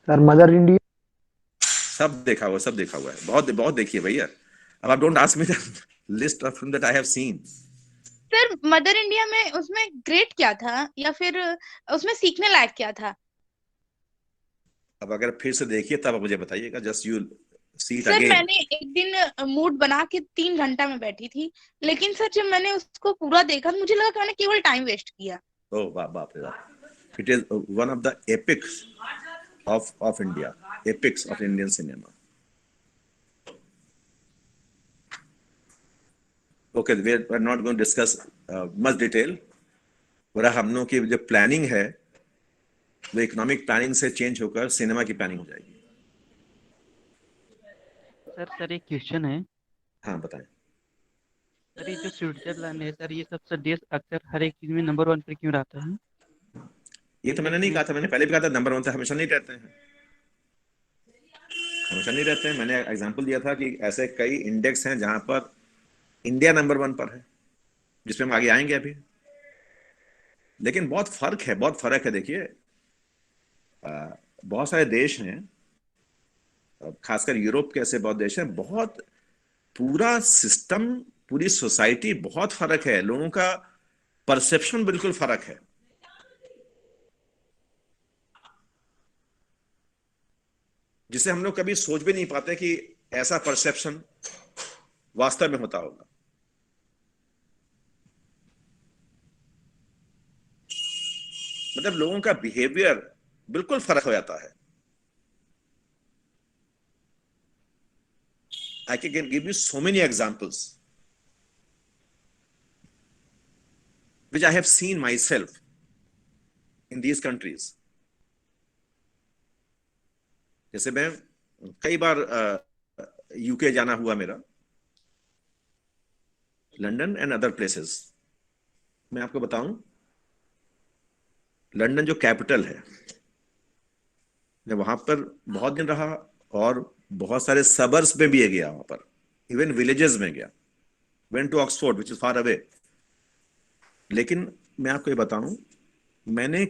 Sir mother India सब देखा हुआ है, बहुत बहुत देखिए भैया. अब आप don't ask me the list of film that I have seen. Sir mother India में उसमें ग्रेट क्या था, या फिर उसमें सीखने लायक क्या था? अब अगर फिर से देखिए तब आप मुझे बताइएगा. Just you see it sir again. मैंने एक दिन मूड बना के 3 घंटा में बैठी थी, लेकिन सर जब मैंने उसको पूरा देखा तो मुझे लगा कि मैंने केवल टाइम वेस्ट किया. ओह बाप रे बाप. It is one of the epics of India, epics of Indian cinema. Okay, we are not going to discuss much detail. पर हम लोग की जो प्लानिंग है वो इकोनॉमिक प्लानिंग से चेंज होकर सिनेमा की प्लानिंग हो जाएगी. सर एक क्वेश्चन है. हाँ बताएं. सर ये जो स्विट्जरलैंड है सर, ये सबसे देश अक्सर हर एक चीज में नंबर 1 पर क्यों रहता है? ये तो मैंने नहीं कहा था, मैंने पहले भी कहा था नंबर 1 हमेशा नहीं रहते हैं, मैंने एग्जांपल दिया था कि ऐसे कई इंडेक्स हैं जहां पर इंडिया नंबर 1 पर है, जिसमें हम आगे आएंगे अभी. लेकिन बहुत फर्क है. देखिए बहुत सारे देश हैं, खासकर यूरोप के ऐसे बहुत देश हैं, बहुत पूरा सिस्टम, पूरी सोसाइटी बहुत फर्क है. लोगों का परसेप्शन बिल्कुल फर्क है. जिसे हम लोग कभी सोच भी नहीं पाते कि ऐसा परसेप्शन वास्तव में होता होगा. मतलब लोगों का बिहेवियर बिल्कुल फर्क हो जाता है. I can give you so many examples which I have seen myself in these countries. जैसे मैं कई बार यूके जाना हुआ मेरा, लंदन एंड अदर प्लेसेस. मैं आपको बताऊं, लंदन जो कैपिटल है, मैं वहां पर बहुत दिन रहा, और बहुत सारे सबर्ब्स में भी गया, वहां पर इवन विलेजेस में गया. Went to Oxford which is far away. लेकिन मैं आपको ये बताऊं, मैंने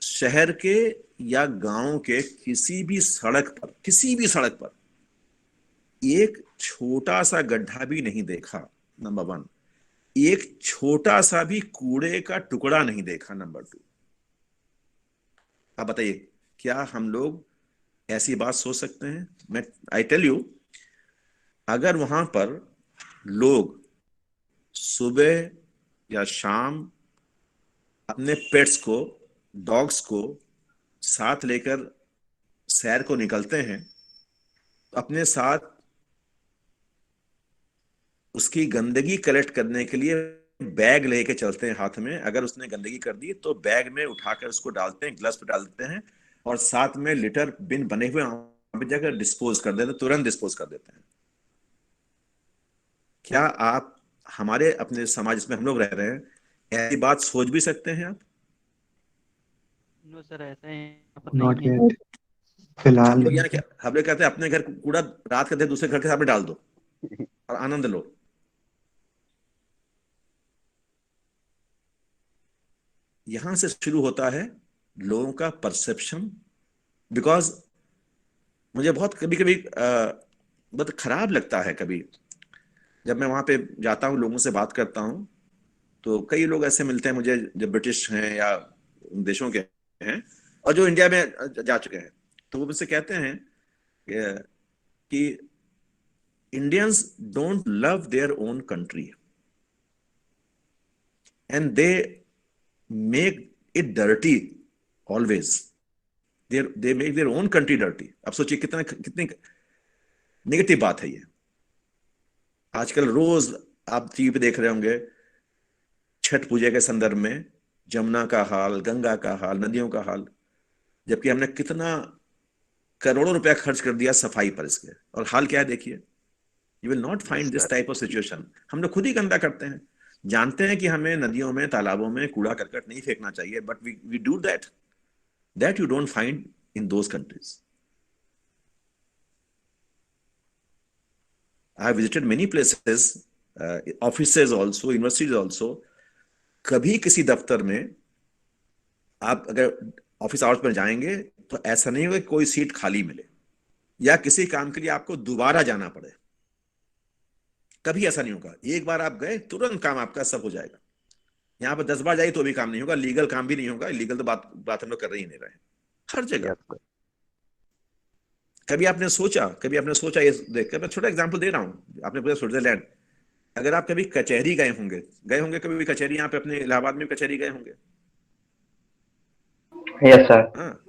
शहर के या गांव के किसी भी सड़क पर एक छोटा सा गड्ढा भी नहीं देखा, नंबर 1. एक छोटा सा भी कूड़े का टुकड़ा नहीं देखा, नंबर 2. आप बताइए, क्या हम लोग ऐसी बात सोच सकते हैं? मैं आई टेल यू, अगर वहां पर लोग सुबह या शाम अपने पेट्स को, डॉग्स को साथ लेकर सैर को निकलते हैं, तो अपने साथ उसकी गंदगी कलेक्ट करने के लिए बैग लेके चलते हैं हाथ में. अगर उसने गंदगी कर दी तो बैग में उठाकर उसको डालते हैं, ग्लव्स पे डालते हैं, और साथ में लिटर बिन बने हुए वहां पे जाकर डिस्पोज कर देते हैं, तुरंत डिस्पोज कर देते हैं. क्या आप हमारे अपने समाज में हम लोग रह रहे हैं, ऐसी बात सोच भी सकते हैं आप? नो सर, ऐसा यहाँ पर नॉट नहीं है। येट, फिलहाल हम लोग नहीं। यहाँ क्या, हम लोग कहते हैं अपने घर कूड़ा रात के दूसरे घर के सामने डाल दो और आनंद लो। यहां से शुरू होता है लोगों का परसेप्शन। बिकॉज मुझे बहुत कभी कभी बहुत खराब लगता है कभी जब मैं वहां पे जाता हूँ, लोगों से बात करता हूँ, तो कई लोग ऐसे मिलते हैं मुझे जो ब्रिटिश हैं या उन देशों के हैं और जो इंडिया में जा चुके हैं, तो वो मुझसे कहते हैं कि Indians don't love their own country and they make it dirty always. They make their own country dirty. अब सोचिए कितनी नेगेटिव बात है ये। आजकल रोज आप टीवी पे देख रहे होंगे छठ पूजा के संदर्भ में जमुना का हाल, गंगा का हाल, नदियों का हाल, जबकि हमने कितना करोड़ों रुपया खर्च कर दिया सफाई पर इसके, और हाल क्या है देखिए। You will not find this type of situation. हम लोग खुद ही गंदा करते हैं, जानते हैं कि हमें नदियों में तालाबों में कूड़ा करकट नहीं फेंकना चाहिए, but we do that you don't find in those countries. I have visited many places, offices also, universities also. कभी किसी दफ्तर में आप अगर ऑफिस आवर्स पर जाएंगे तो ऐसा नहीं होगा कि कोई सीट खाली मिले या किसी काम के लिए आपको दोबारा जाना पड़े। कभी ऐसा नहीं होगा। एक बार आप गए तुरंत काम आपका सब हो जाएगा। यहाँ पर 10 बार जाइए तो भी काम नहीं होगा, लीगल काम भी नहीं होगा। लीगल तो बात हम लोग कर ही नहीं रहे हर जगह। कभी आपने सोचा ये देखकर, मैं छोटा एग्जांपल दे रहा हूं, आपने पूछा स्विट्जरलैंड, अगर आप कभी कचहरी गए होंगे कभी भी कचहरी, यहाँ पे अपने इलाहाबाद में कचहरी गए होंगे। Yes sir. हाँ,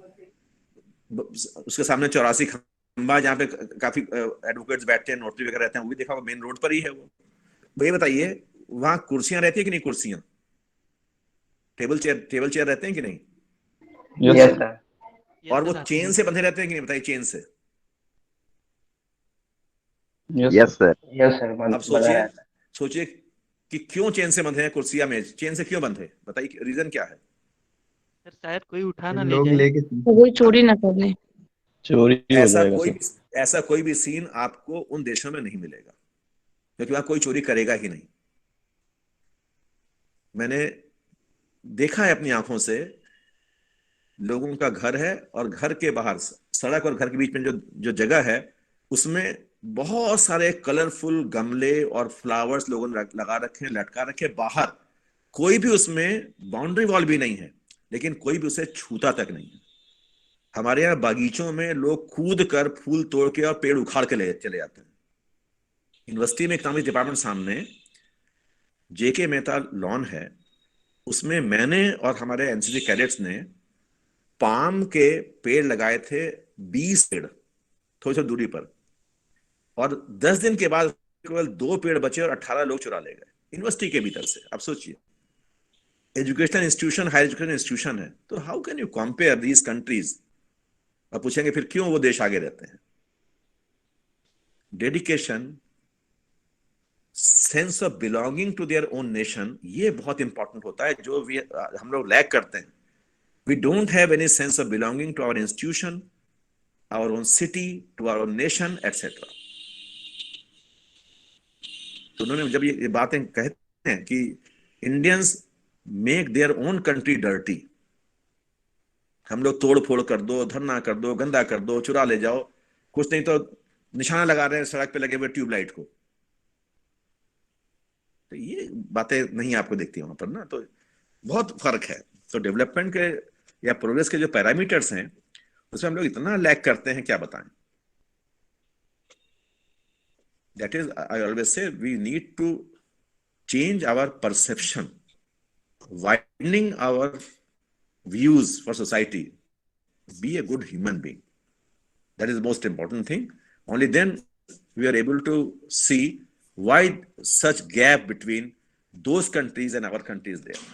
उसके सामने 84 खंबा जहाँ पे काफी एडवोकेट्स बैठते हैं, नोटरी वगैरह रहते हैं, वो भी देखा, मेन रोड पर ही है वो। भैया बताइए वहां कुर्सियां रहती है कि नहीं? कुर्सियां, टेबल चेयर रहते हैं कि नहीं? Yes sir. और वो चेन से बंधे रहते हैं कि नहीं? बताइए, चेन से। Yes sir. Yes sir. अब सोचिए कि क्यों चेन से बंधे हैं कुर्सियां मेज, चेन से क्यों बंधे? बताइए रीजन क्या है? सर शायद कोई उठा ना ले लोग जाए। लेके कोई चोरी ना कर ले। चोरी हो जाएगा ऐसा कोई भी सीन आपको उन देशों में नहीं मिलेगा, क्योंकि वहां कोई चोरी करेगा ही नहीं। मैंने देखा है अपनी आंखों से, लोगों का घर है और घर के बाहर सड़क और घर के बीच में जो जगह है उसमें बहुत सारे कलरफुल गमले और फ्लावर्स लोगों ने लगा रखे हैं, लटका रखे बाहर। कोई भी उसमें बाउंड्री वॉल भी नहीं है, लेकिन कोई भी उसे छूता तक नहीं है। हमारे यहाँ बागीचों में लोग कूद कर फूल तोड़ के और पेड़ उखाड़ के ले चले जाते हैं। यूनिवर्सिटी में इकोनॉमिक्स डिपार्टमेंट सामने जेके मेहता लॉन है, उसमें मैंने और हमारे एनसीसी कैडेट्स ने पाम के पेड़ लगाए थे, 20 पेड़ थोड़ी सी दूरी पर, और 10 दिन के बाद केवल 2 पेड़ बचे और 18 लोग चुरा ले गए यूनिवर्सिटी के भीतर से। अब सोचिए, educational institution, higher education institution है, तो how can you compare these countries? अब पूछेंगे फिर क्यों वो देश आगे रहते हैं? Dedication, sense of belonging to their own nation, ये बहुत इंपॉर्टेंट होता है, जो हम लोग लैक करते हैं। We don't have any sense of belonging to our institution, our own city, to our own nation, etc. तो उन्होंने जब ये बातें कहते हैं कि Indians make their own country dirty, हम लोग तोड़ फोड़ कर दो, धरना कर दो, गंदा कर दो, चुरा ले जाओ, कुछ नहीं तो निशाना लगा रहे हैं सड़क पे लगे हुए ट्यूबलाइट को, तो ये बातें नहीं आपको दिखती वहां पर ना। तो बहुत फर्क है। तो डेवलपमेंट के या प्रोग्रेस के जो पैरामीटर्स हैं उसमें हम लोग इतना लैक करते हैं, क्या बताएं। That is, I always say, we need to change our perception, widening our views for society, be a good human being, that is the most important thing. Only then we are able to see why such gap between those countries and our countries there.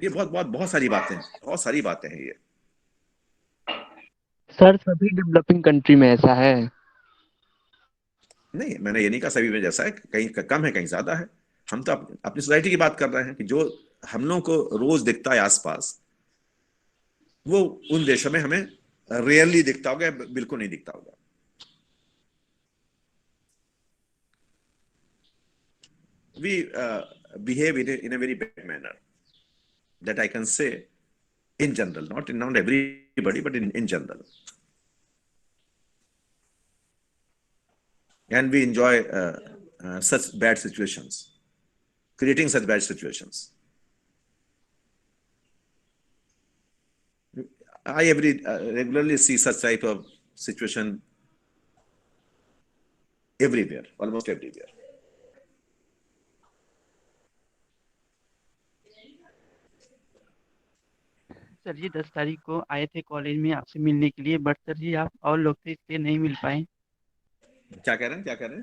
ये बहुत सारी बातें हैं ये। Sir सभी developing country में ऐसा है? नहीं, मैंने ये नहीं कहा सभी में जैसा है, कहीं कम है कहीं ज्यादा है। हम तो अपनी सोसाइटी की बात कर रहे हैं कि जो हम लोगों को रोज दिखता है आसपास, वो उन देशों में हमें रेयरली दिखता होगा, बिल्कुल नहीं दिखता होगा। We behave in a very bad manner, that I can say in general, not everybody, but in general. And we enjoy such bad situations, creating such bad situations. I regularly see such type of situation everywhere, almost everywhere. Sir जी 10 तारीख को आए थे college में आपसे मिलने के लिए, बट सर जी आप और लोग थे इसलिए नहीं मिल पाए। क्या कह रहे हैं?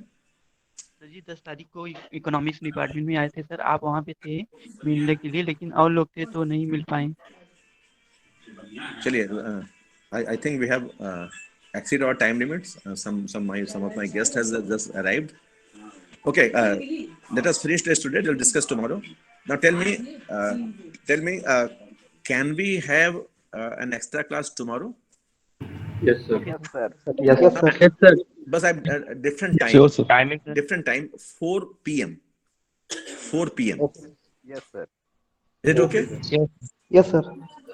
सर जी 10 तारीख को इकोनॉमिक्स डिपार्टमेंट में आए थे सर, आप वहाँ पे थे मिलने के लिए, लेकिन और लोग थे तो नहीं मिल पाए। चलिए, I think we have exceeded our time limits. Some of my guests has just arrived. Okay, let us finish this today. We'll discuss tomorrow. Now tell me, can we have an extra class tomorrow? Yes, sir. Yes, sir. Yes, sir. Yes, sir. But I different time. Sure, sir. Timing, sir. Different time. 4 p.m. 4 p.m. Yes, sir. Is it okay? Yes, sir.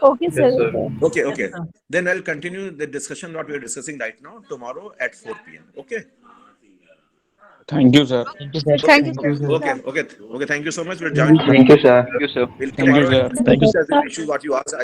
Okay, sir. Yes, sir. Okay. Then I'll continue the discussion what we are discussing right now tomorrow at 4 p.m. Okay. Thank you, sir. Thank you, sir. Okay. Thank you so much for joining. Thank you, sir. Thank you, sir. We'll Thank you, tomorrow sir. Thank you, discuss the issue what you asked.